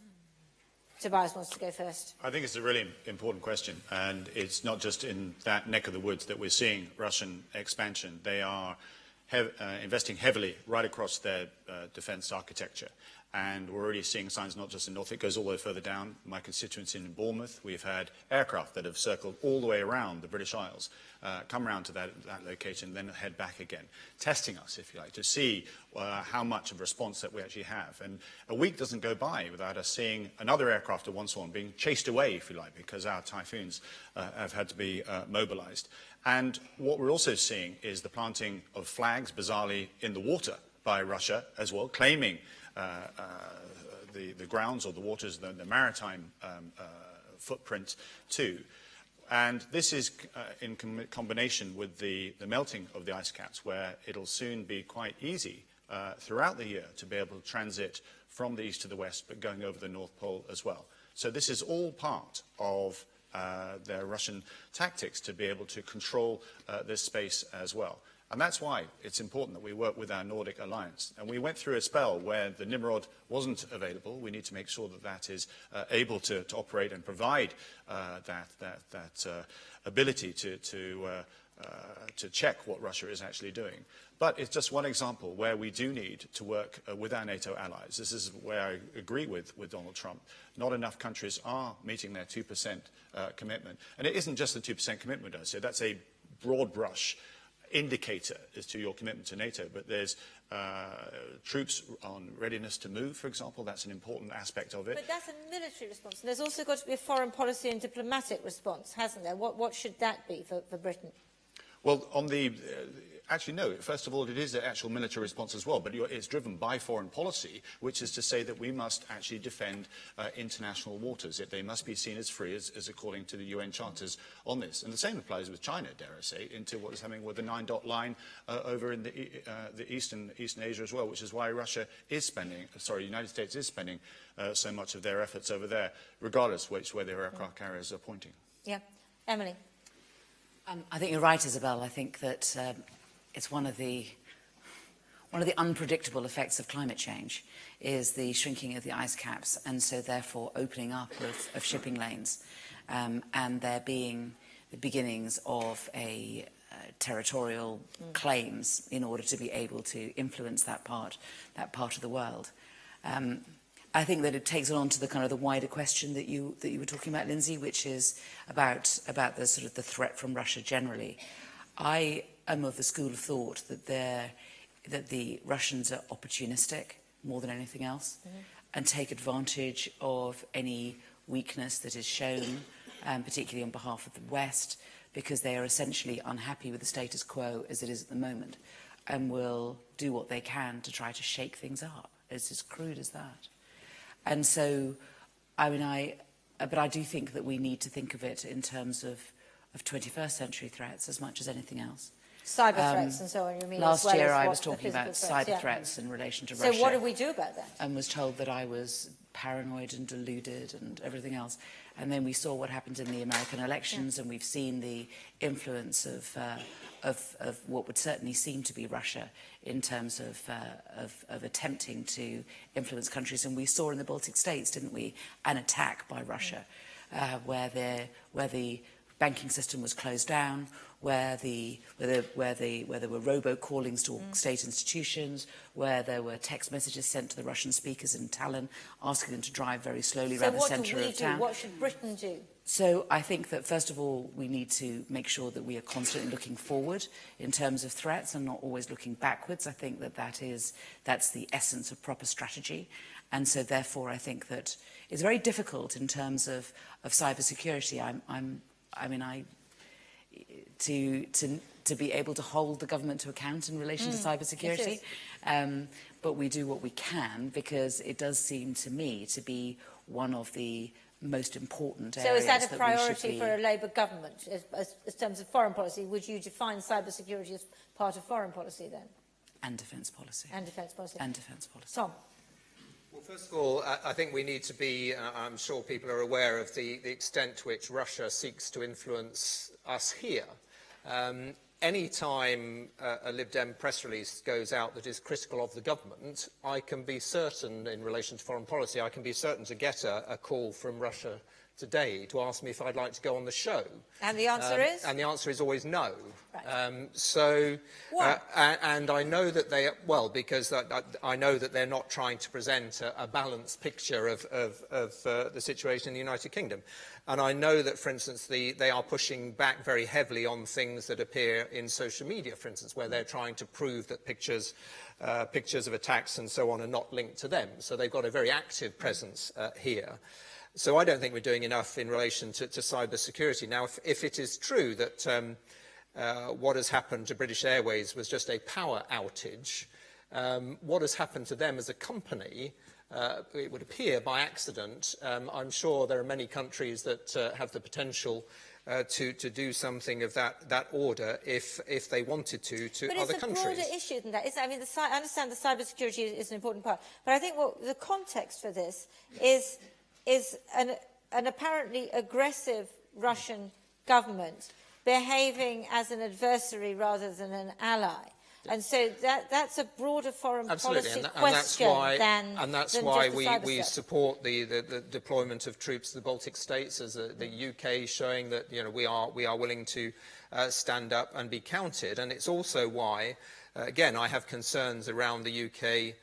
Tobias wants to go first. I think it's a really important question, and it's not just in that neck of the woods that we're seeing Russian expansion. They are investing heavily right across their defence architecture. And we're already seeing signs not just in North, it goes all the way further down. My constituency in Bournemouth, we've had aircraft that have circled all the way around the British Isles, come around to that location, then head back again, testing us, if you like, to see how much of a response that we actually have. And a week doesn't go by without us seeing another aircraft of one sort being chased away, if you like, because our typhoons have had to be mobilised. And what we're also seeing is the planting of flags, bizarrely, in the water by Russia as well, claiming the grounds or the waters, the maritime footprint too. And this is in combination with the melting of the ice caps, where it'll soon be quite easy throughout the year to be able to transit from the east to the west, but going over the North Pole as well. So this is all part of their Russian tactics to be able to control this space as well. And that's why it's important that we work with our Nordic alliance. And we went through a spell where the Nimrod wasn't available. We need to make sure that that is able to operate and provide that ability to check what Russia is actually doing. But it's just one example where we do need to work with our NATO allies. This is where I agree with Donald Trump. Not enough countries are meeting their 2% commitment. And it isn't just the 2% commitment, I say. That's a broad brush indicator as to your commitment to NATO, but there's troops on readiness to move, for example. That's an important aspect of it. But that's a military response. And there's also got to be a foreign policy and diplomatic response, hasn't there? What should that be for Britain? Well, on the... actually, no. First of all, it is an actual military response as well, but it's driven by foreign policy, which is to say that we must actually defend international waters. They must be seen as free, as according to the UN charters on this. And the same applies with China, dare I say, into what is happening with the 9-dot line over in the Eastern Asia as well, which is why Russia is spending, sorry, the United States is spending so much of their efforts over there, regardless which way their aircraft carriers are pointing. Yeah. Emily? I think you're right, Isabel. I think that it's one of the unpredictable effects of climate change is the shrinking of the ice caps, and so therefore opening up of shipping lanes, and there being the beginnings of a territorial claims in order to be able to influence that part of the world. I think that it takes it on to the kind of the wider question that you were talking about, Lindsay, which is about the sort of the threat from Russia generally. I am of the school of thought that the Russians are opportunistic more than anything else, and take advantage of any weakness that is shown, particularly on behalf of the West, because they are essentially unhappy with the status quo as it is at the moment, and will do what they can to try to shake things up. It's as crude as that. And so, I mean, but I do think that we need to think of it in terms of 21st century threats as much as anything else. Cyber threats and so on, you mean? Last as well year as I was talking about cyber threats in relation to Russia. So what do we do about that? And was told that I was paranoid and deluded and everything else. And then we saw what happened in the American elections, and we've seen the influence of what would certainly seem to be Russia in terms of attempting to influence countries. And we saw in the Baltic states, didn't we, an attack by Russia where the banking system was closed down, where there were robocallings to state institutions, where there were text messages sent to the Russian speakers in Tallinn, asking them to drive very slowly around the centre of town. What should Britain do? So I think that, first of all, we need to make sure that we are constantly looking forward in terms of threats and not always looking backwards. I think that that's the essence of proper strategy. And so, therefore, I think that it's very difficult in terms of cybersecurity. To be able to hold the government to account in relation to cybersecurity. But we do what we can, because it does seem to me to be one of the most important areas. So is that a priority for a Labour government in terms of foreign policy? Would you define cybersecurity as part of foreign policy then? And defence policy. And defence policy. And defence policy. Tom? Well, first of all, I think we need to be, I'm sure people are aware of the extent to which Russia seeks to influence us here. Any time a Lib Dem press release goes out that is critical of the government, I can be certain, in relation to foreign policy, I can be certain to get a call from Russia today to ask me if I'd like to go on the show. And the answer is? And the answer is always no. Right. Why? And I know that because I know that they're not trying to present a balanced picture of the situation in the United Kingdom. And I know that, for instance, they are pushing back very heavily on things that appear in social media, for instance, where they're trying to prove that pictures of attacks and so on are not linked to them. So they've got a very active presence here. So I don't think we're doing enough in relation to cyber security. Now, if it is true that what has happened to British Airways was just a power outage, what has happened to them as a company, it would appear by accident. I'm sure there are many countries that have the potential to do something of that order if they wanted to other countries. But it's a broader issue than that. I understand that cybersecurity is an important part, but I think the context for this is an apparently aggressive Russian government behaving as an adversary rather than an ally. And so that's a broader foreign policy question and that's why we support the deployment of troops to the Baltic states, as the UK showing that we are willing to stand up and be counted. And it's also why, again, I have concerns around the UK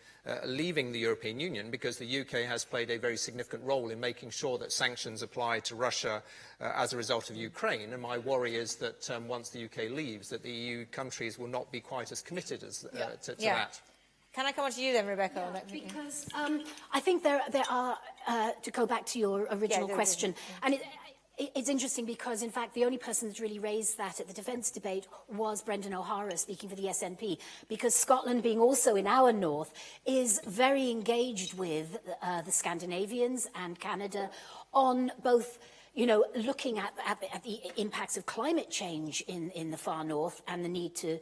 leaving the European Union, because the UK has played a very significant role in making sure that sanctions apply to Russia as a result of Ukraine. And my worry is that once the UK leaves, that the EU countries will not be quite as committed as to that. Can I come on to you then, Rebecca? Yeah, because I think there are, to go back to your original question, and it's interesting because, in fact, the only person that really raised that at the defence debate was Brendan O'Hara, speaking for the SNP, because Scotland, being also in our north, is very engaged with the Scandinavians and Canada on both, looking at the impacts of climate change in the far north, and the need to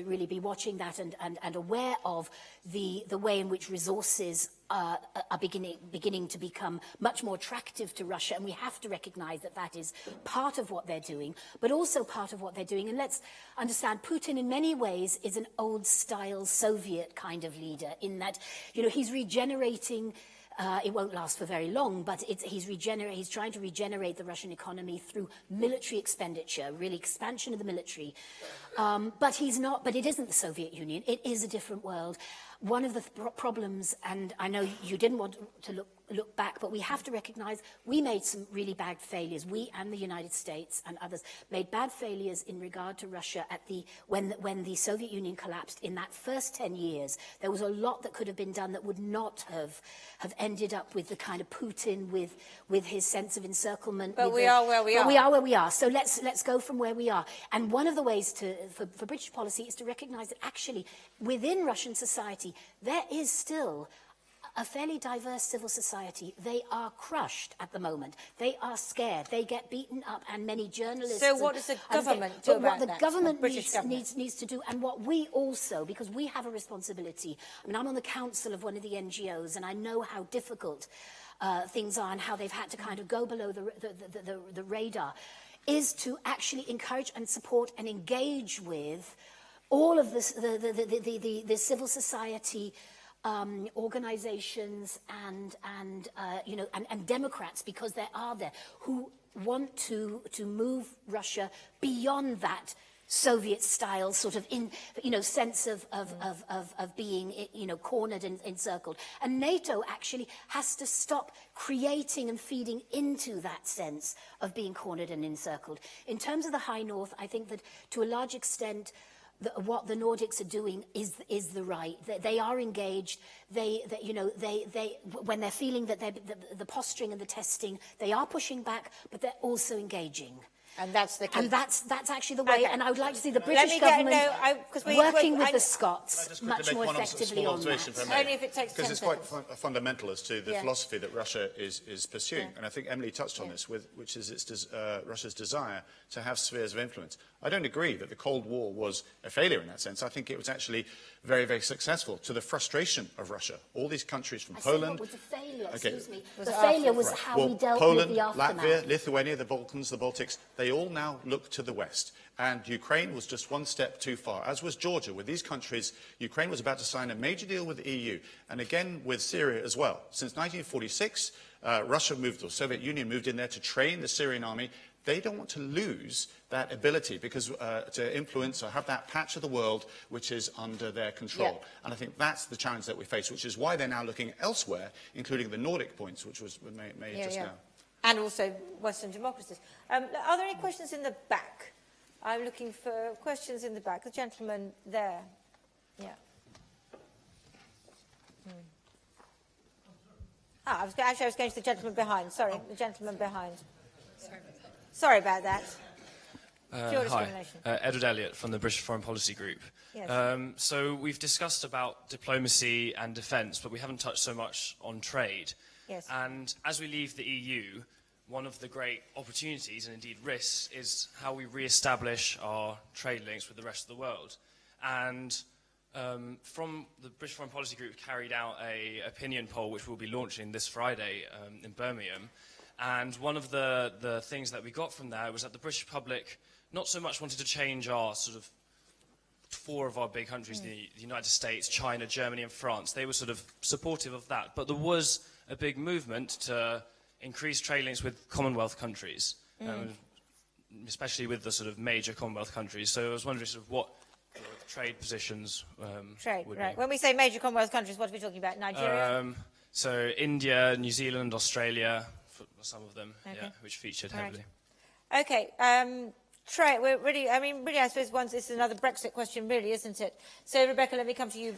really be watching that and aware of the way in which resources are beginning to become much more attractive to Russia, and we have to recognise that is part of what they're doing, but also part of what they're doing. And let's understand, Putin in many ways is an old-style Soviet kind of leader, in that, he's regenerating. It won't last for very long, but he's trying to regenerate the Russian economy through military expenditure, really expansion of the military. But it isn't the Soviet Union. It is a different world. One of the problems, and I know you didn't want to look back, but we have to recognise we made some really bad failures. We and the United States and others made bad failures in regard to Russia when the Soviet Union collapsed. In that first 10 years, there was a lot that could have been done that would not have ended up with the kind of Putin with his sense of encirclement. But we are where we are. But we are where we are. So let's go from where we are. And one of the ways for British policy is to recognise that actually within Russian society there is still a fairly diverse civil society. They are crushed at the moment. They are scared. They get beaten up, and many journalists... So what does the government do about that? What the government needs to do, and what we also, because we have a responsibility. I mean, I'm on the council of one of the NGOs, and I know how difficult things are and how they've had to kind of go below the radar, is to actually encourage and support and engage with all of this, the civil society organisations and Democrats, because they are there, who want to move Russia beyond that Soviet-style sort of sense of being cornered and encircled. And NATO actually has to stop creating and feeding into that sense of being cornered and encircled. In terms of the High North, I think that to a large extent, what the Nordics are doing is the right. They are engaged. They when they're feeling that the posturing and the testing, they are pushing back, but they're also engaging. And that's the key. And that's actually the way. Okay. And I would like to see the British government working with the Scots much more effectively on that. Only if it takes 10 Because it's quite fundamental as to the philosophy that Russia is pursuing. Yeah. And I think Emily touched on this, which is Russia's desire to have spheres of influence. I don't agree that the Cold War was a failure in that sense. I think it was actually very, very successful, to the frustration of Russia. All these countries from Poland... What was the failure? Okay. Excuse me. The failure was how we dealt Poland, with the aftermath. Latvia, Lithuania, the Balkans, the Baltics, they all now look to the West. And Ukraine was just one step too far, as was Georgia. With these countries, Ukraine was about to sign a major deal with the EU, and again with Syria as well. Since 1946, Russia moved, or Soviet Union moved in there to train the Syrian army. They don't want to lose that ability because to influence or have that patch of the world which is under their control. Yeah. And I think that's the challenge that we face, which is why they're now looking elsewhere, including the Nordic points, which was made just now. And also Western democracies. Are there any questions in the back? I'm looking for questions in the back. The gentleman there. Yeah. I was going to the gentleman behind. Sorry, the gentleman behind. Sorry about that. Pure discrimination. Hi, Edward Elliott from the British Foreign Policy Group. Yes. So we've discussed about diplomacy and defence, but we haven't touched so much on trade. Yes. And as we leave the EU, one of the great opportunities, and indeed risks, is how we re-establish our trade links with the rest of the world. And from the British Foreign Policy Group carried out an opinion poll, which we'll be launching this Friday in Birmingham. And one of the things that we got from there was that the British public not so much wanted to change our sort of four of our big countries, the United States, China, Germany and France. They were sort of supportive of that. But there was a big movement to increase trade links with Commonwealth countries, especially with the sort of major Commonwealth countries. So I was wondering sort of what your trade positions would be. When we say major Commonwealth countries, what are we talking about? Nigeria? So India, New Zealand, Australia, for some of them, which featured heavily. Okay. Trade. We're really, I suppose this is another Brexit question, really, isn't it? So, Rebecca, let me come to you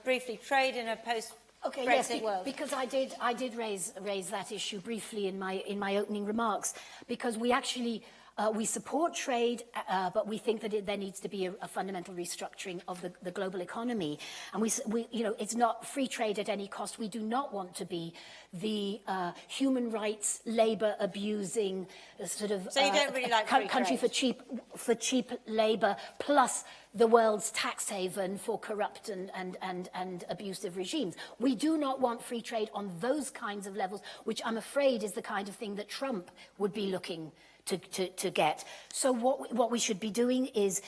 briefly. Trade in a post-Brexit world. Because I did raise that issue briefly in my opening remarks, because we actually we support trade, but we think that there needs to be a fundamental restructuring of the global economy, and we it's not free trade at any cost. We do not want to be the human rights, labour abusing sort of so you don't really like country for cheap labour, plus the world's tax haven for corrupt and abusive regimes. We do not want free trade on those kinds of levels, which I'm afraid is the kind of thing that Trump would be looking to get. So what we should be doing is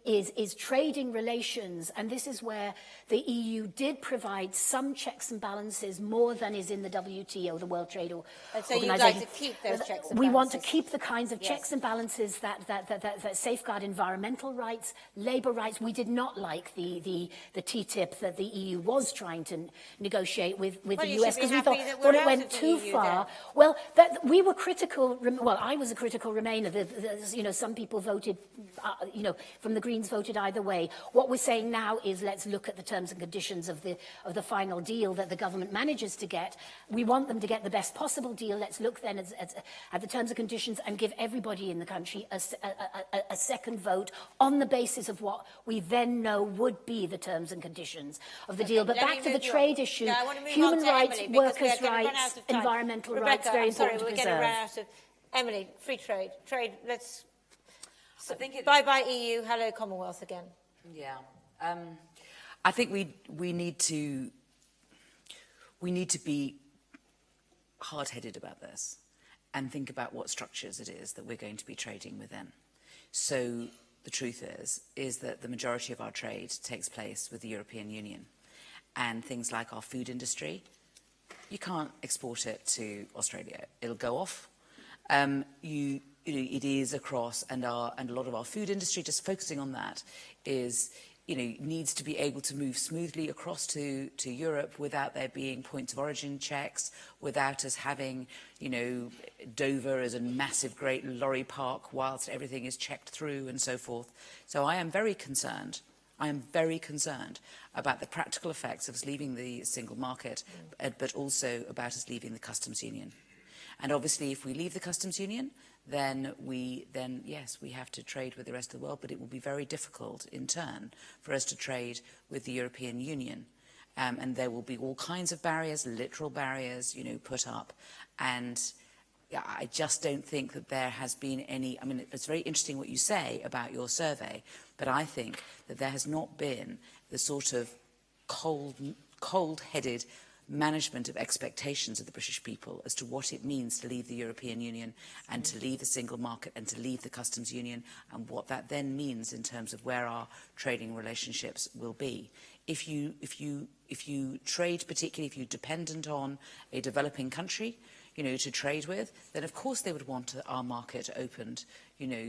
is trading relations, and this is where the EU did provide some checks and balances more than is in the WTO, the World Trade Organization. So you'd like to keep those checks and balances? We want to keep the kinds of checks and balances that safeguard environmental rights, labour rights. We did not like the TTIP that the EU was trying to negotiate with the US, because we thought it went too far. Well, we were critical. Well, I was a critical Remainer. Some people voted. From the Greens voted either way. What we're saying now is let's look at the terms and conditions of the final deal that the government manages to get. We want them to get the best possible deal. Let's look then at the terms and conditions and give everybody in the country a second vote on the basis of what we then know would be the terms and conditions of the deal. But back to the trade issue, human rights, workers' rights, environmental rights, very important to preserve. We're going to run out of... Emily, free trade. Let's... So, bye-bye EU, hello Commonwealth again. Yeah. I think we need to be hard-headed about this and think about what structures it is that we're going to be trading within. So the truth is that the majority of our trade takes place with the European Union, and things like our food industry, you can't export it to Australia. It'll go off It is across, and a lot of our food industry, just focusing on that, is needs to be able to move smoothly across to Europe without there being points of origin checks, without us having, Dover as a massive, great lorry park whilst everything is checked through and so forth. So I am very concerned. I am very concerned about the practical effects of us leaving the single market, but also about us leaving the customs union. And obviously, if we leave the customs union, then yes, we have to trade with the rest of the world, but it will be very difficult in turn for us to trade with the European Union. And there will be all kinds of barriers, literal barriers, put up. And I just don't think that there has been any, I mean, it's very interesting what you say about your survey, but I think that there has not been the sort of cold-headed management of expectations of the British people as to what it means to leave the European Union and to leave the single market and to leave the customs union, and what that then means in terms of where our trading relationships will be. If you trade, particularly if you're dependent on a developing country, to trade with, then of course they would want our market opened,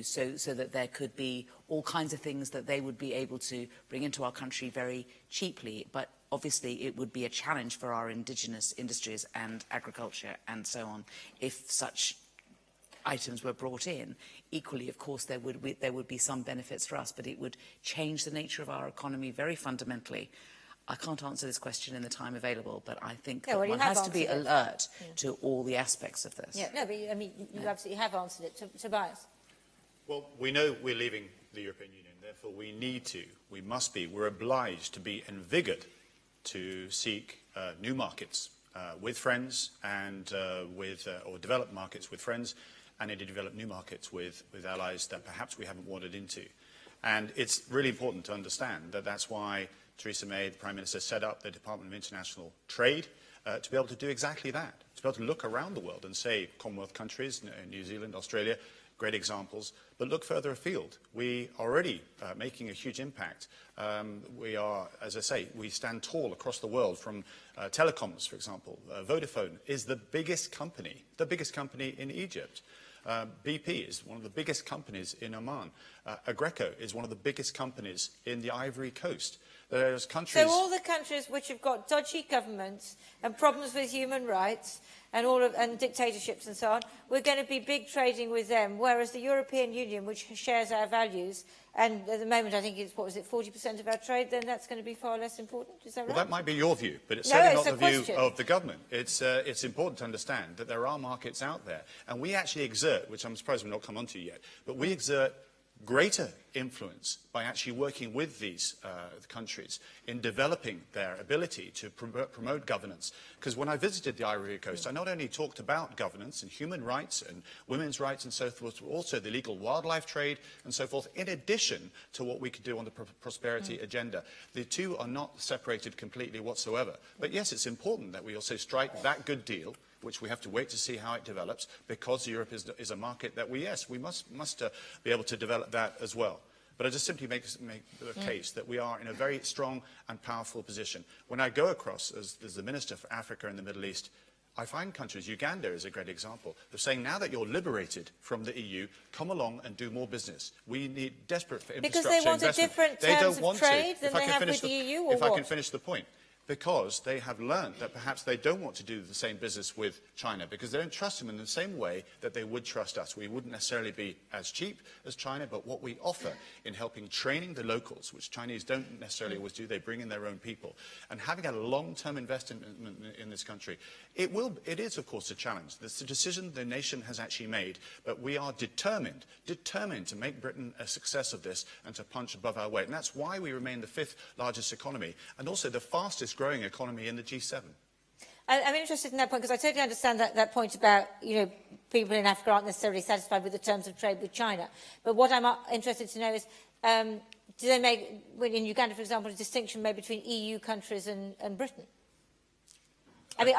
so that there could be all kinds of things that they would be able to bring into our country very cheaply. But obviously it would be a challenge for our indigenous industries and agriculture and so on if such items were brought in. Equally, of course, there would be some benefits for us, but it would change the nature of our economy very fundamentally. I can't answer this question in the time available, but I think that one has to be alert to all the aspects of this. Yeah, no, but I mean, you absolutely have answered it. Tobias. Well, we know we're leaving the European Union, therefore we're obliged to be envigored to seek new markets with friends and or develop markets with friends, and indeed develop new markets with allies that perhaps we haven't wandered into. And it's really important to understand that that's why Theresa May, the Prime Minister, set up the Department of International Trade to be able to do exactly that, to be able to look around the world and say Commonwealth countries, New Zealand, Australia, great examples, but look further afield. We are already making a huge impact. We are, as I say, we stand tall across the world from telecoms, for example. Vodafone is the biggest company in Egypt. BP is one of the biggest companies in Oman. Agreco is one of the biggest companies in the Ivory Coast. There's countries... So all the countries which have got dodgy governments and problems with human rights and dictatorships and so on, we're going to be big trading with them, whereas the European Union, which shares our values, and at the moment I think it's, 40% of our trade, then that's going to be far less important. Is that right? Well, that might be your view, but it's certainly not the view of the government. It's important to understand that there are markets out there, and we actually exert, which I'm surprised we've not come onto yet, but we exert greater influence by actually working with these countries in developing their ability to promote governance. Because when I visited the Ivory Coast, I not only talked about governance and human rights and women's rights and so forth, but also the illegal wildlife trade and so forth, in addition to what we could do on the prosperity agenda. The two are not separated completely whatsoever. But yes, it's important that we also strike that good deal, which we have to wait to see how it develops, because Europe is a market that we must be able to develop that as well. But I just simply make the case that we are in a very strong and powerful position. When I go across as the Minister for Africa and the Middle East, I find countries, Uganda is a great example, of saying now that you're liberated from the EU, come along and do more business. We need desperate for infrastructure investment. Because they want a different terms of trade than they have with the EU, or what? If I can finish the point. Because they have learned that perhaps they don't want to do the same business with China, because they don't trust them in the same way that they would trust us. We wouldn't necessarily be as cheap as China, but what we offer in helping training the locals, which Chinese don't necessarily always do, they bring in their own people, and having a long-term investment in this country, it is, of course, a challenge. It's a decision the nation has actually made, but we are determined to make Britain a success of this and to punch above our weight. And that's why we remain the 5th largest economy and also the fastest growing economy in the G7. I'm interested in that point, because I totally understand that point about, people in Africa aren't necessarily satisfied with the terms of trade with China. But what I'm interested to know is, do they make, in Uganda, for example, a distinction made between EU countries and Britain? I mean,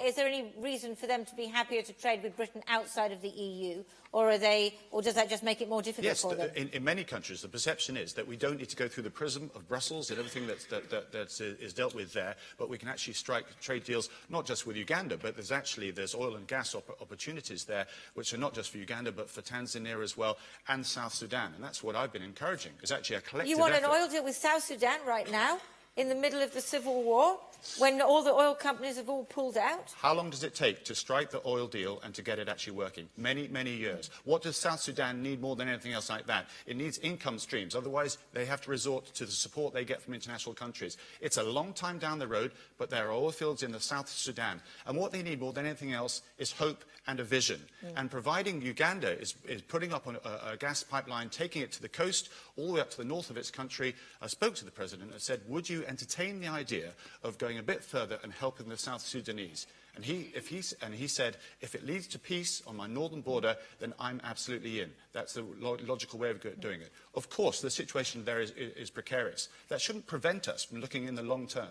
is there any reason for them to be happier to trade with Britain outside of the EU, or does that just make it more difficult for them? Yes, in many countries, the perception is that we don't need to go through the prism of Brussels and everything that is dealt with there, but we can actually strike trade deals not just with Uganda, but there's oil and gas opportunities there, which are not just for Uganda, but for Tanzania as well, and South Sudan. And that's what I've been encouraging, is actually a collective You want effort. an oil deal with South Sudan right now, in the middle of the civil war, when all the oil companies have all pulled out? How long does it take to strike the oil deal and to get it actually working? Many, many years. What does South Sudan need more than anything else like that? It needs income streams. Otherwise, they have to resort to the support they get from international countries. It's a long time down the road, but there are oil fields in the South Sudan. And what they need more than anything else is hope and a vision. And providing Uganda is putting up a gas pipeline, taking it to the coast, all the way up to the north of its country, I spoke to the President and said, would you entertain the idea of going a bit further and helping the South Sudanese? And he said, if it leads to peace on my northern border, then I'm absolutely in. That's the logical way of doing it. Of course, the situation there is precarious. That shouldn't prevent us from looking in the long term.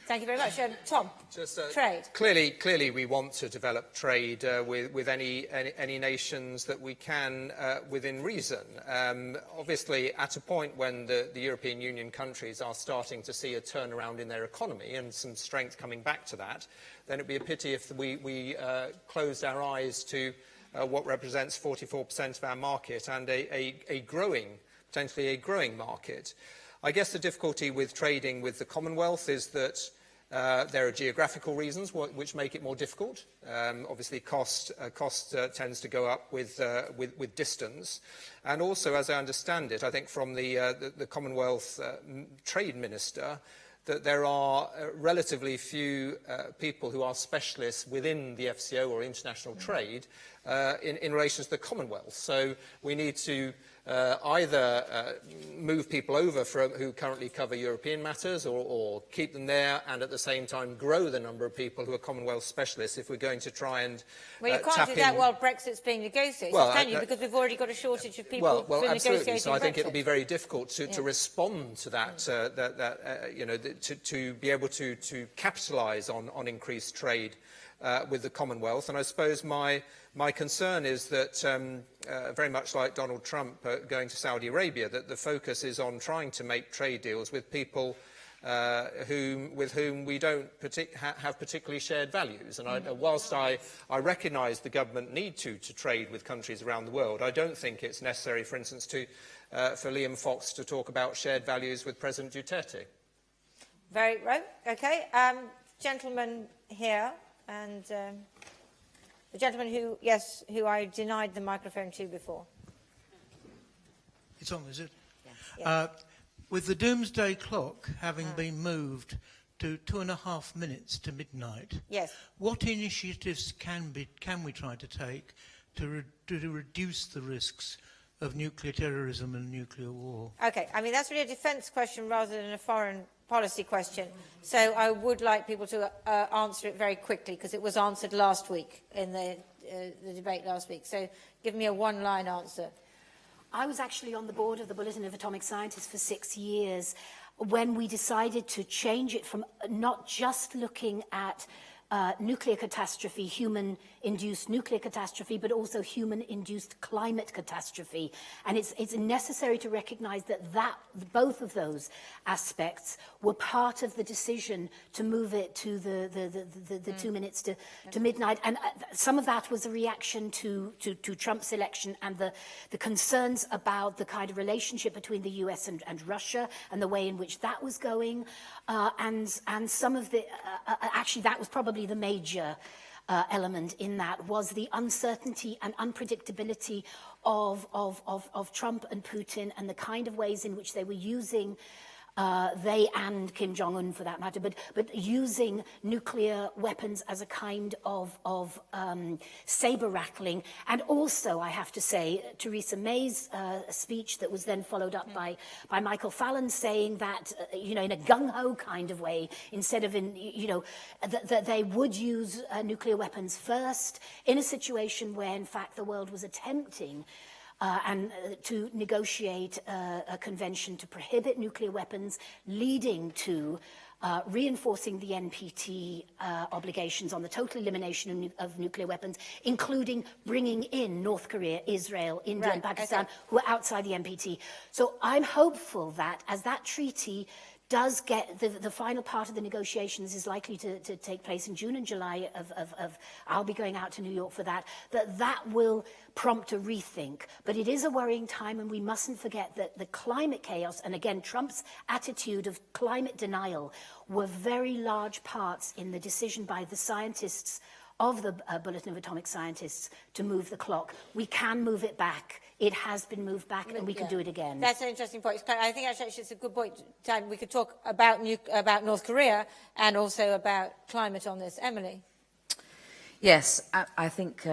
Thank you very much. Tom, trade. Clearly we want to develop trade with any nations that we can within reason. Obviously, at a point when the European Union countries are starting to see a turnaround in their economy and some strength coming back to that, then it would be a pity if we closed our eyes to what represents 44% of our market and potentially a growing market. I guess the difficulty with trading with the Commonwealth is that there are geographical reasons which make it more difficult. Obviously, cost tends to go up with distance, and also, as I understand it, I think from the Commonwealth Trade Minister, that there are relatively few people who are specialists within the FCO or international trade in relation to the Commonwealth. So we need to either move people over who currently cover European matters or keep them there and at the same time grow the number of people who are Commonwealth specialists if we're going to try and Well, you can't do that while Brexit's being negotiated, can you? Because we've already got a shortage of people well, absolutely. So I think Brexit. it'll be very difficult to respond to that, to be able to capitalise on increased trade with the Commonwealth. And I suppose my concern is that, very much like Donald Trump going to Saudi Arabia, that the focus is on trying to make trade deals with people with whom we don't have particularly shared values. And whilst I recognise the government need to trade with countries around the world, I don't think it's necessary, for instance, for Liam Fox to talk about shared values with President Duterte. Very right. Okay. Gentleman here, and the gentleman who I denied the microphone to before. It's on, is it? Yes. With the doomsday clock having been moved to 2.5 minutes to midnight, yes, what initiatives can we try to take to reduce the risks of nuclear terrorism and nuclear war? Okay, I mean, that's really a defence question rather than a foreign policy question. So I would like people to answer it very quickly, because it was answered last week in the debate last week. So give me a one-line answer. I was actually on the board of the Bulletin of Atomic Scientists for 6 years when we decided to change it from not just looking at nuclear catastrophe, human-induced nuclear catastrophe, but also human-induced climate catastrophe. And it's necessary to recognise that both of those aspects were part of the decision to move it to the 2 minutes to midnight. And some of that was a reaction to Trump's election and the concerns about the kind of relationship between the US and Russia and the way in which that was going. And some of the, actually that was probably the major element in that, was the uncertainty and unpredictability of Trump and Putin and the kind of ways in which they were using they and Kim Jong-un for that matter, but using nuclear weapons as a kind of saber-rattling. And also, I have to say, Theresa May's speech that was then followed up by Michael Fallon saying that, in a gung-ho kind of way, instead of that they would use nuclear weapons first in a situation where, in fact, the world was attempting to negotiate a convention to prohibit nuclear weapons, leading to reinforcing the NPT obligations on the total elimination of nuclear weapons, including bringing in North Korea, Israel, India and Pakistan, who are outside the NPT. So I'm hopeful that as that treaty does get, the final part of the negotiations is likely to take place in June and July I'll be going out to New York for that will prompt a rethink. But it is a worrying time, and we mustn't forget that the climate chaos, and again, Trump's attitude of climate denial, were very large parts in the decision by the scientists of the Bulletin of Atomic Scientists to move the clock. We can move it back. It has been moved back, and we can do it again. That's an interesting point. I think actually it's a good point. We could talk about North Korea and also about climate on this. Emily? Yes, I think...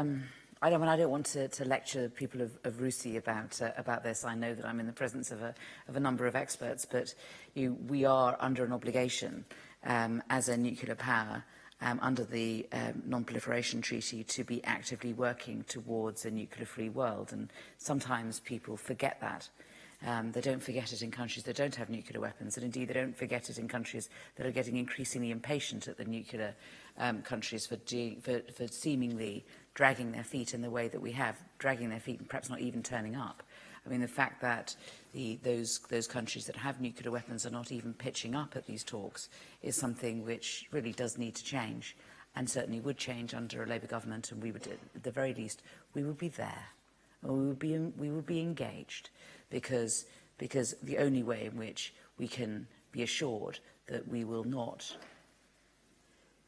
I don't want to lecture people of RUSI about this. I know that I'm in the presence of a number of experts, but we are under an obligation as a nuclear power under the Non-Proliferation Treaty to be actively working towards a nuclear-free world. And sometimes people forget that. They don't forget it in countries that don't have nuclear weapons, and indeed they don't forget it in countries that are getting increasingly impatient at the nuclear countries for seemingly dragging their feet in the way that we have, dragging their feet and perhaps not even turning up. I mean, the fact that those countries that have nuclear weapons are not even pitching up at these talks is something which really does need to change, and certainly would change under a Labour government, and we would, at the very least, we would be there, and we would be engaged, because the only way in which we can be assured that we will not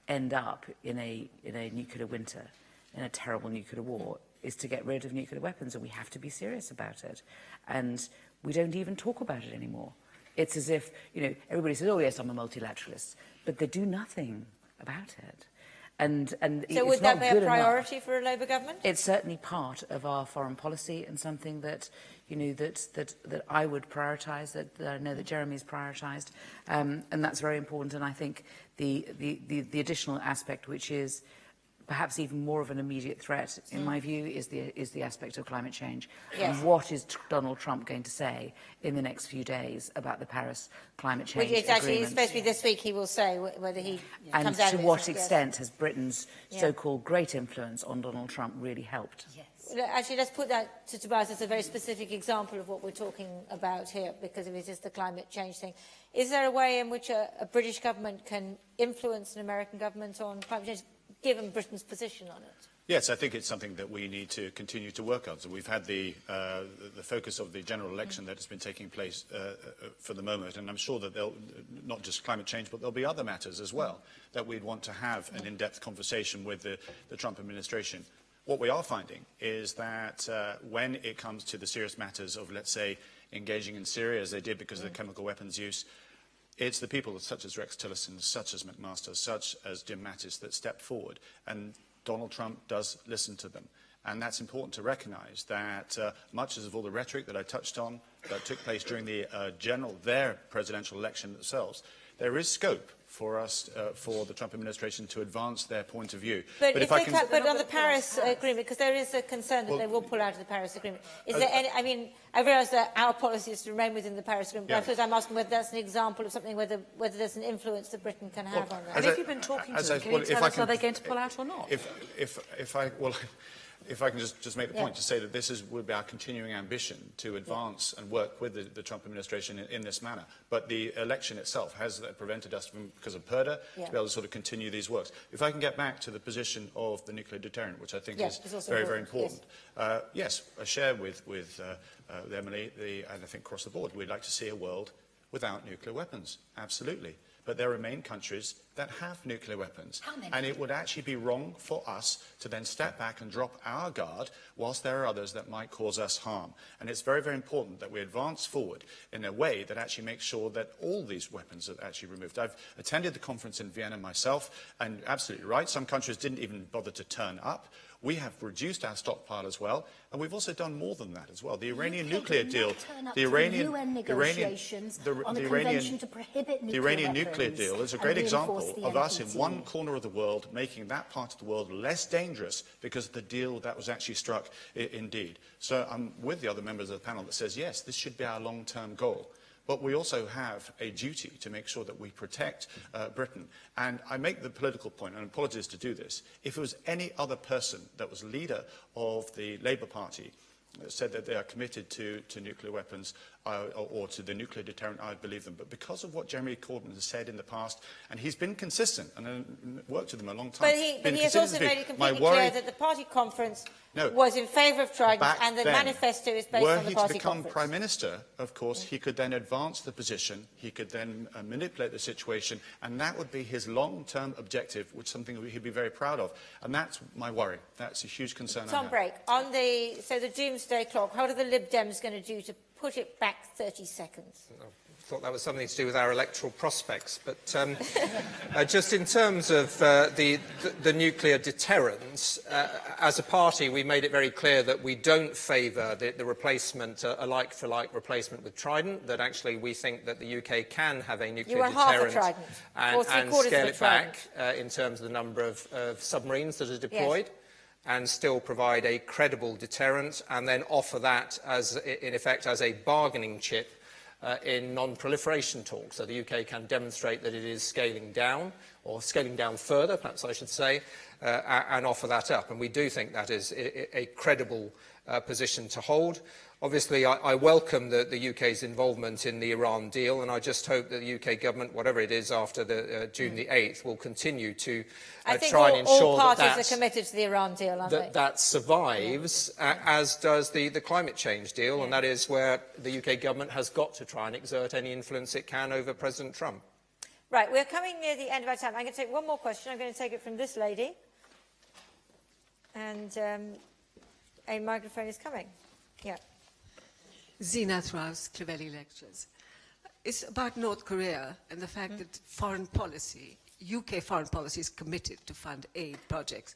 end up in a nuclear winter, in a terrible nuclear war, is to get rid of nuclear weapons, and we have to be serious about it. And we don't even talk about it anymore. It's as if, everybody says, oh yes, I'm a multilateralist, but they do nothing about it. And so would that be a priority for a Labour government? It's certainly part of our foreign policy, and something that that I would prioritise, that I know that Jeremy's prioritised, and that's very important. And I think the additional aspect, which is perhaps even more of an immediate threat, in my view, is the aspect of climate change. Yes. And what is Donald Trump going to say in the next few days about the Paris climate change agreement? Which actually is supposed to be this week. He will say whether he comes out of it. And to what extent has Britain's so-called great influence on Donald Trump really helped? Yes. Actually, let's put that to Tobias as a very specific example of what we're talking about here, because it is just the climate change thing. Is there a way in which a British government can influence an American government on climate change, given Britain's position on it? Yes, I think it's something that we need to continue to work on. So we've had the focus of the general election that has been taking place for the moment, and I'm sure that there'll, not just climate change, but there'll be other matters as well that we'd want to have an in-depth conversation with the Trump administration. What we are finding is that when it comes to the serious matters of, let's say, engaging in Syria, as they did because of the chemical weapons use, it's the people such as Rex Tillerson, such as McMaster, such as Jim Mattis that step forward. And Donald Trump does listen to them. And that's important to recognise that much as of all the rhetoric that I touched on that took place during their presidential election themselves, there is scope for us, for the Trump administration to advance their point of view. But on the Paris agreement, because there is a concern that they will pull out of the Paris agreement. Is there any, I mean, I realise that our policy is to remain within the Paris agreement, but I suppose I'm asking whether that's an example of something, whether there's an influence that Britain can have on that. And if you've been talking to them, can you tell us, are they going to pull out or not? If I can just make the point to say that this would be our continuing ambition to advance and work with the Trump administration in this manner. But the election itself has prevented us from, because of PERDA, to be able to sort of continue these works. If I can get back to the position of the nuclear deterrent, which I think is very, very important. Yes, I share with Emily, and I think across the board, we'd like to see a world without nuclear weapons. Absolutely. But there remain countries that have nuclear weapons. And it would actually be wrong for us to then step back and drop our guard whilst there are others that might cause us harm. And it's very, very important that we advance forward in a way that actually makes sure that all these weapons are actually removed. I've attended the conference in Vienna myself, and absolutely right, some countries didn't even bother to turn up. We have reduced our stockpile as well, and we've also done more than that as well. The Iranian nuclear deal, the Iranian nuclear deal is a great example of us in one corner of the world making that part of the world less dangerous because of the deal that was actually struck indeed. So I'm with the other members of the panel that says, yes, this should be our long-term goal. but we also have a duty to make sure that we protect Britain. And I make the political point, and apologies to do this, if it was any other person that was leader of the Labour Party that said that they are committed to nuclear weapons or to the nuclear deterrent, I'd believe them. But because of what Jeremy Corbyn has said in the past, and he's been consistent, and worked with them a long time. But he has also made it completely clear that the party conference was in favour of Trident, and the manifesto is based on the party conference. Were he to become Prime Minister, of course, he could then advance the position, he could then manipulate the situation, and that would be his long-term objective, which is something he'd be very proud of. And that's my worry. That's a huge concern. Tom Brake, on the doomsday clock, what are the Lib Dems going to do to put it back 30 seconds? I thought that was something to do with our electoral prospects. But just in terms of the nuclear deterrence, as a party, we made it very clear that we don't favour the replacement, a like-for-like replacement with Trident, that actually we think that the UK can have a nuclear deterrent and scale it back in terms of the number of submarines that are deployed. Yes. And still provide a credible deterrent, and then offer that as, in effect, as a bargaining chip in non-proliferation talks. So the UK can demonstrate that it is scaling down, or scaling down further, perhaps I should say, and offer that up. And we do think that is a credible position to hold. Obviously, I welcome the UK's involvement in the Iran deal, and I just hope that the UK government, whatever it is after June the 8th, will continue to try and ensure all parties are committed to the Iran deal, aren't they? That survives, as does the climate change deal, and that is where the UK government has got to try and exert any influence it can over President Trump. Right, we're coming near the end of our time. I'm going to take one more question. I'm going to take it from this lady. And a microphone is coming. Yeah. Zina Strauss, Clevelly Lectures. It's about North Korea and the fact that foreign policy, UK foreign policy, is committed to fund aid projects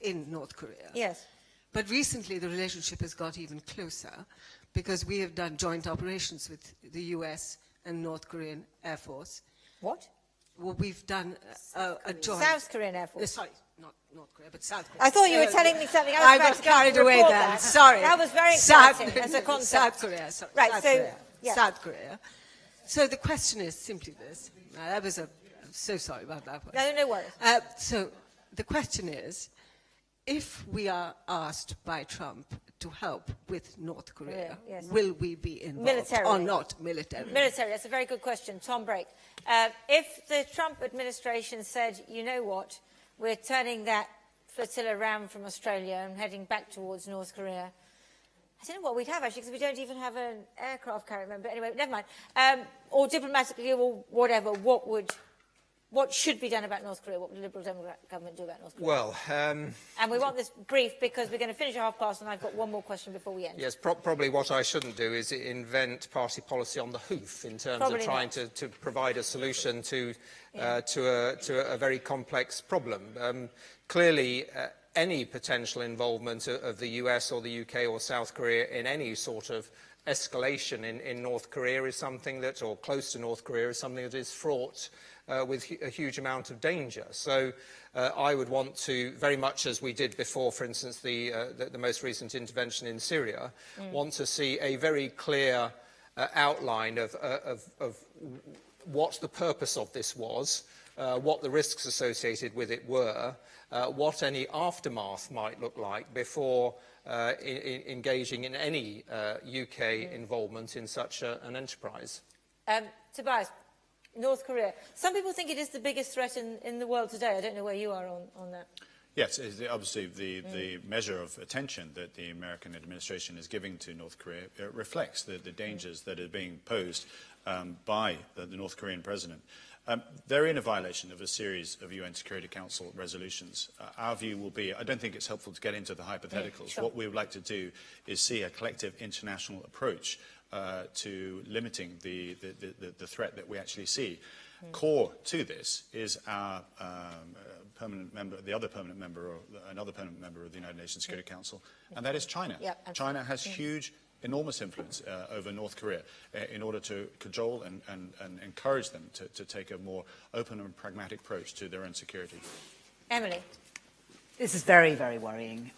in North Korea. Yes. But recently the relationship has got even closer because we have done joint operations with the US and North Korean Air Force. What? Well, we've done a joint... South Korean Air Force. Sorry, not North Korea, but South Korea. I thought you were telling me something. I got carried away then. Sorry. That was very exciting as a concept. South Korea. Sorry. Right, South Korea. Yeah. South Korea. So the question is simply this. That was I'm so sorry about that one. No worries. So the question is, if we are asked by Trump to help with North Korea, will we be involved militarily or not militarily? Military, that's a very good question. Tom Brake. If the Trump administration said, you know what, we're turning that flotilla around from Australia and heading back towards North Korea, I don't know what we'd have, actually, because we don't even have an aircraft carrier. But anyway, never mind. Or diplomatically or whatever, what should be done about North Korea? What would the Liberal Democrat government do about North Korea? Well, and we want this brief because we're going to finish at 12:30 and I've got one more question before we end. Yes, probably what I shouldn't do is invent party policy on the hoof in terms of trying to provide a solution to a very complex problem. Clearly, any potential involvement of the US or the UK or South Korea in any sort of escalation in North Korea is something that, or close to North Korea, is something that is fraught with a huge amount of danger. So I would want to, very much as we did before, for instance, the most recent intervention in Syria, want to see a very clear outline of what the purpose of this was, what the risks associated with it were, what any aftermath might look like before engaging in any UK involvement in such an enterprise. Tobias, North Korea. Some people think it is the biggest threat in the world today. I don't know where you are on that. Yes, obviously the measure of attention that the American administration is giving to North Korea reflects the dangers that are being posed by the North Korean president. They're in a violation of a series of UN Security Council resolutions. Our view will be, I don't think it's helpful to get into the hypotheticals. Sure. What we would like to do is see a collective international approach to limiting the threat that we actually see. Core to this is our permanent member, another permanent member of the United Nations Security Council, and that is China. Yep, China has enormous influence over North Korea in order to cajole and encourage them to take a more open and pragmatic approach to their own security. Emily. This is very, very worrying.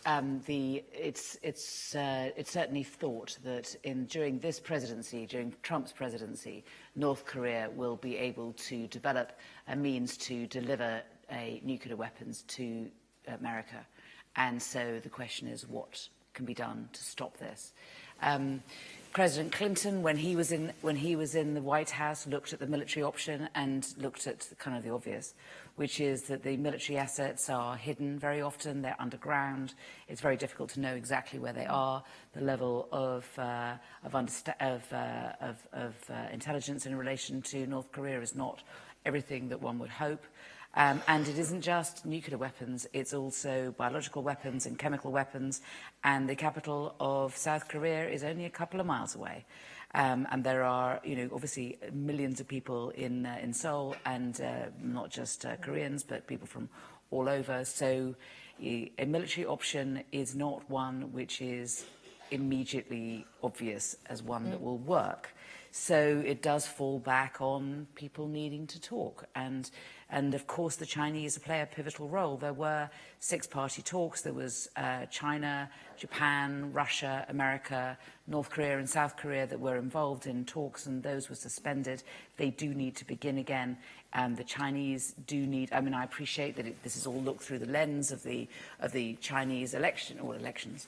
It's certainly thought that during this presidency, during Trump's presidency, North Korea will be able to develop a means to deliver nuclear weapons to America. And so the question is, what can be done to stop this? President Clinton, when he was in the White House, looked at the military option and looked at kind of the obvious, which is that the military assets are hidden very often. They're underground. It's very difficult to know exactly where they are. The level of intelligence in relation to North Korea is not everything that one would hope. And it isn't just nuclear weapons, it's also biological weapons and chemical weapons. And the capital of South Korea is only a couple of miles away. And there are, obviously millions of people in Seoul, and not just Koreans, but people from all over. So a military option is not one which is immediately obvious as one that will work. So it does fall back on people needing to talk. And of course, the Chinese play a pivotal role. There were 6-party talks. There was China, Japan, Russia, America, North Korea and South Korea that were involved in talks, and those were suspended. They do need to begin again. The Chinese do need, I appreciate that this is all looked through the lens of the Chinese election, or elections,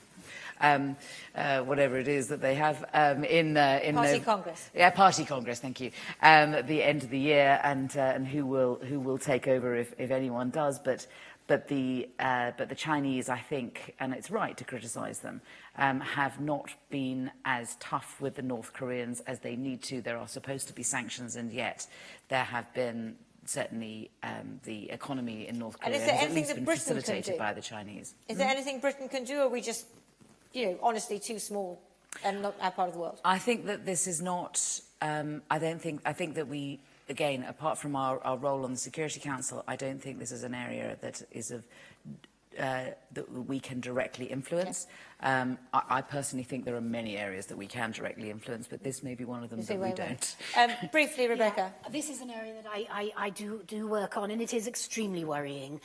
whatever it is that they have in Party Congress. Yeah, Party Congress, thank you. At the end of the year, and who will take over if anyone does, but the Chinese, I think, and it's right to criticise them, have not been as tough with the North Koreans as they need to. There are supposed to be sanctions, and yet there have been certainly the economy in North Korea has at least been facilitated by the Chinese. Is there anything Britain can do, or are we just, honestly too small and not our part of the world? I think that this is not. I think that we. Again, apart from our role on the Security Council, I don't think this is an area that is that we can directly influence. Okay. I personally think there are many areas that we can directly influence, but this may be one of them that we don't. Briefly, Rebecca. Yeah, this is an area that I do work on, and it is extremely worrying.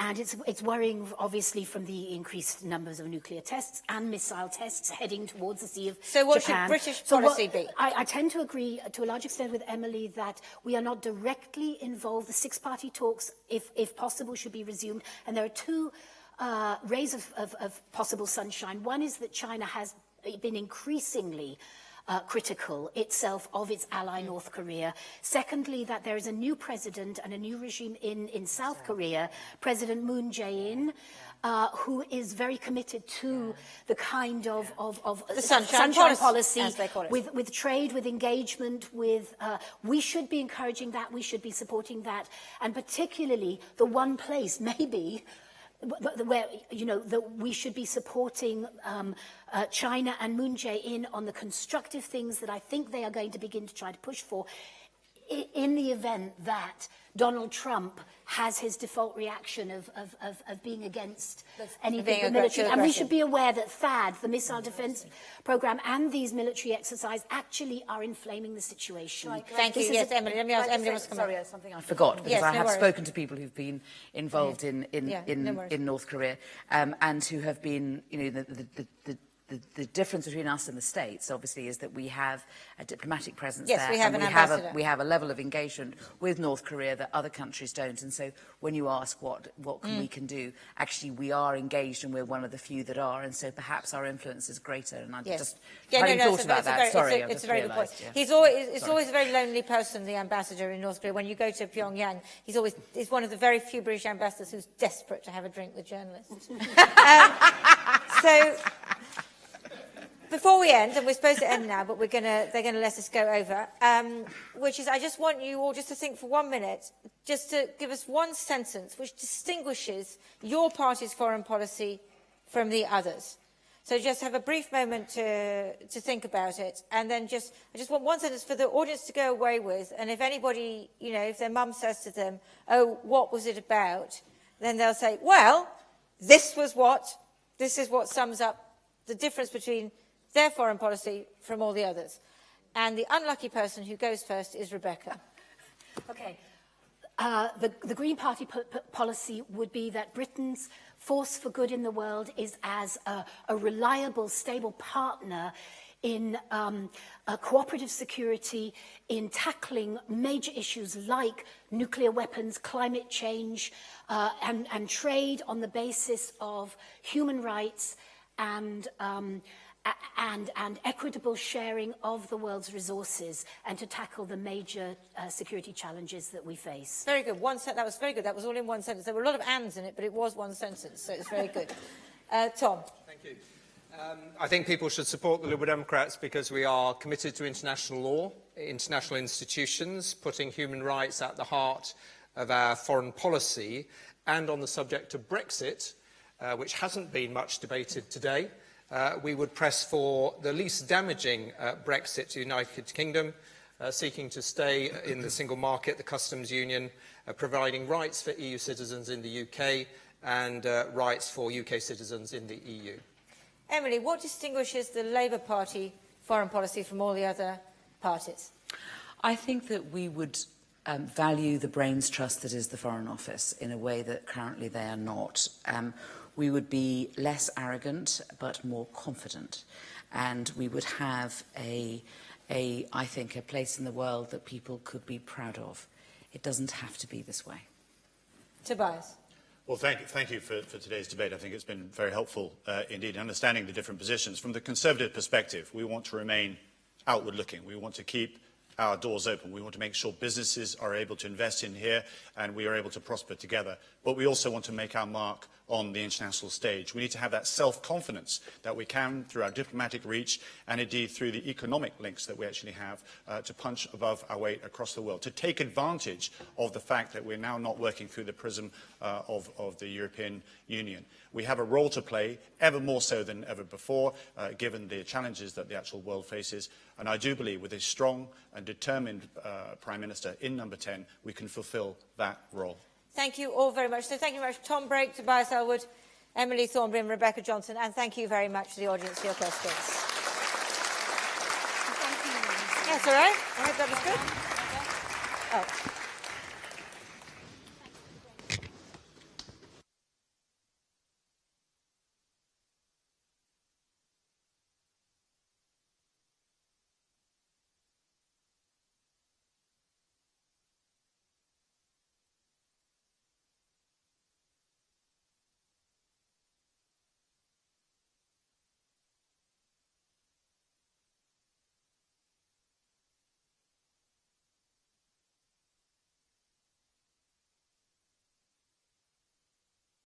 And it's worrying, obviously, from the increased numbers of nuclear tests and missile tests heading towards the Sea of Japan. So what should British policy be? I tend to agree, to a large extent, with Emily that we are not directly involved. The 6-party talks, if possible, should be resumed. And there are two rays of possible sunshine. One is that China has been increasingly critical itself of its ally North Korea. Secondly, that there is a new president and a new regime in South Korea, President Moon Jae-in, who is very committed to the kind of the sunshine policy, as they call it. With trade, with engagement, with we should be encouraging that, we should be supporting that, and particularly the one place maybe where that we should be supporting China and Moon Jae-in on the constructive things that I think they are going to begin to try to push for in the event that Donald Trump has his default reaction of being against anything the military. And we should be aware that THAAD, the missile defense program, and these military exercises actually are inflaming the situation. Thank you. Yes, Emily. Let me ask Emily what's coming. Sorry, something I forgot, because I have spoken to people who've been involved in North Korea, and who have been, the difference between us and the States, obviously, is that we have a diplomatic presence there. Yes, we have an ambassador. We have a level of engagement with North Korea that other countries don't. And so when you ask what we can do, actually we are engaged, and we're one of the few that are. And so perhaps our influence is greater. And I just hadn't thought about that. Sorry, it's a very good point. Yeah. It's always a very lonely person, the ambassador in North Korea. When you go to Pyongyang, he's one of the very few British ambassadors who's desperate to have a drink with journalists. So. Before we end, and we're supposed to end now, but they're going to let us go over, which is, I just want you all just to think for 1 minute, just to give us one sentence which distinguishes your party's foreign policy from the others. So just have a brief moment to think about it, and then I just want one sentence for the audience to go away with, and if anybody, if their mum says to them, oh, what was it about? Then they'll say, well, this is what sums up the difference between their foreign policy from all the others. And the unlucky person who goes first is Rebecca. Okay. The Green Party policy would be that Britain's force for good in the world is as a reliable, stable partner in cooperative security, in tackling major issues like nuclear weapons, climate change, and trade on the basis of human rights and equitable sharing of the world's resources, and to tackle the major security challenges that we face. Very good. That was very good. That was all in one sentence. There were a lot of ands in it, but it was one sentence, so it's very good. Tom. Thank you. I think people should support the Liberal Democrats because we are committed to international law, international institutions, putting human rights at the heart of our foreign policy, and on the subject of Brexit, which hasn't been much debated today. We would press for the least damaging Brexit to the United Kingdom, seeking to stay in the single market, the customs union, providing rights for EU citizens in the UK and rights for UK citizens in the EU. Emily, what distinguishes the Labour Party foreign policy from all the other parties? I think that we would value the brains trust that is the Foreign Office in a way that currently they are not. We would be less arrogant but more confident, and we would have I think, a place in the world that people could be proud of. It doesn't have to be this way. Tobias. Well, thank you for today's debate. I think it's been very helpful indeed in understanding the different positions. From the Conservative perspective, we want to remain outward-looking. We want to keep our doors open. We want to make sure businesses are able to invest in here and we are able to prosper together. But we also want to make our mark on the international stage. We need to have that self-confidence that we can, through our diplomatic reach and indeed through the economic links that we actually have, to punch above our weight across the world, to take advantage of the fact that we're now not working through the prism of the European Union. We have a role to play, ever more so than ever before, given the challenges that the actual world faces. And I do believe with a strong and determined Prime Minister in number 10, we can fulfil that role. Thank you all very much. So thank you very much, Tom Brake, Tobias Elwood, Emily Thornberry and Rebecca Johnson, and thank you very much to the audience for your questions. Thank you. That's all right. I hope that was good. Oh.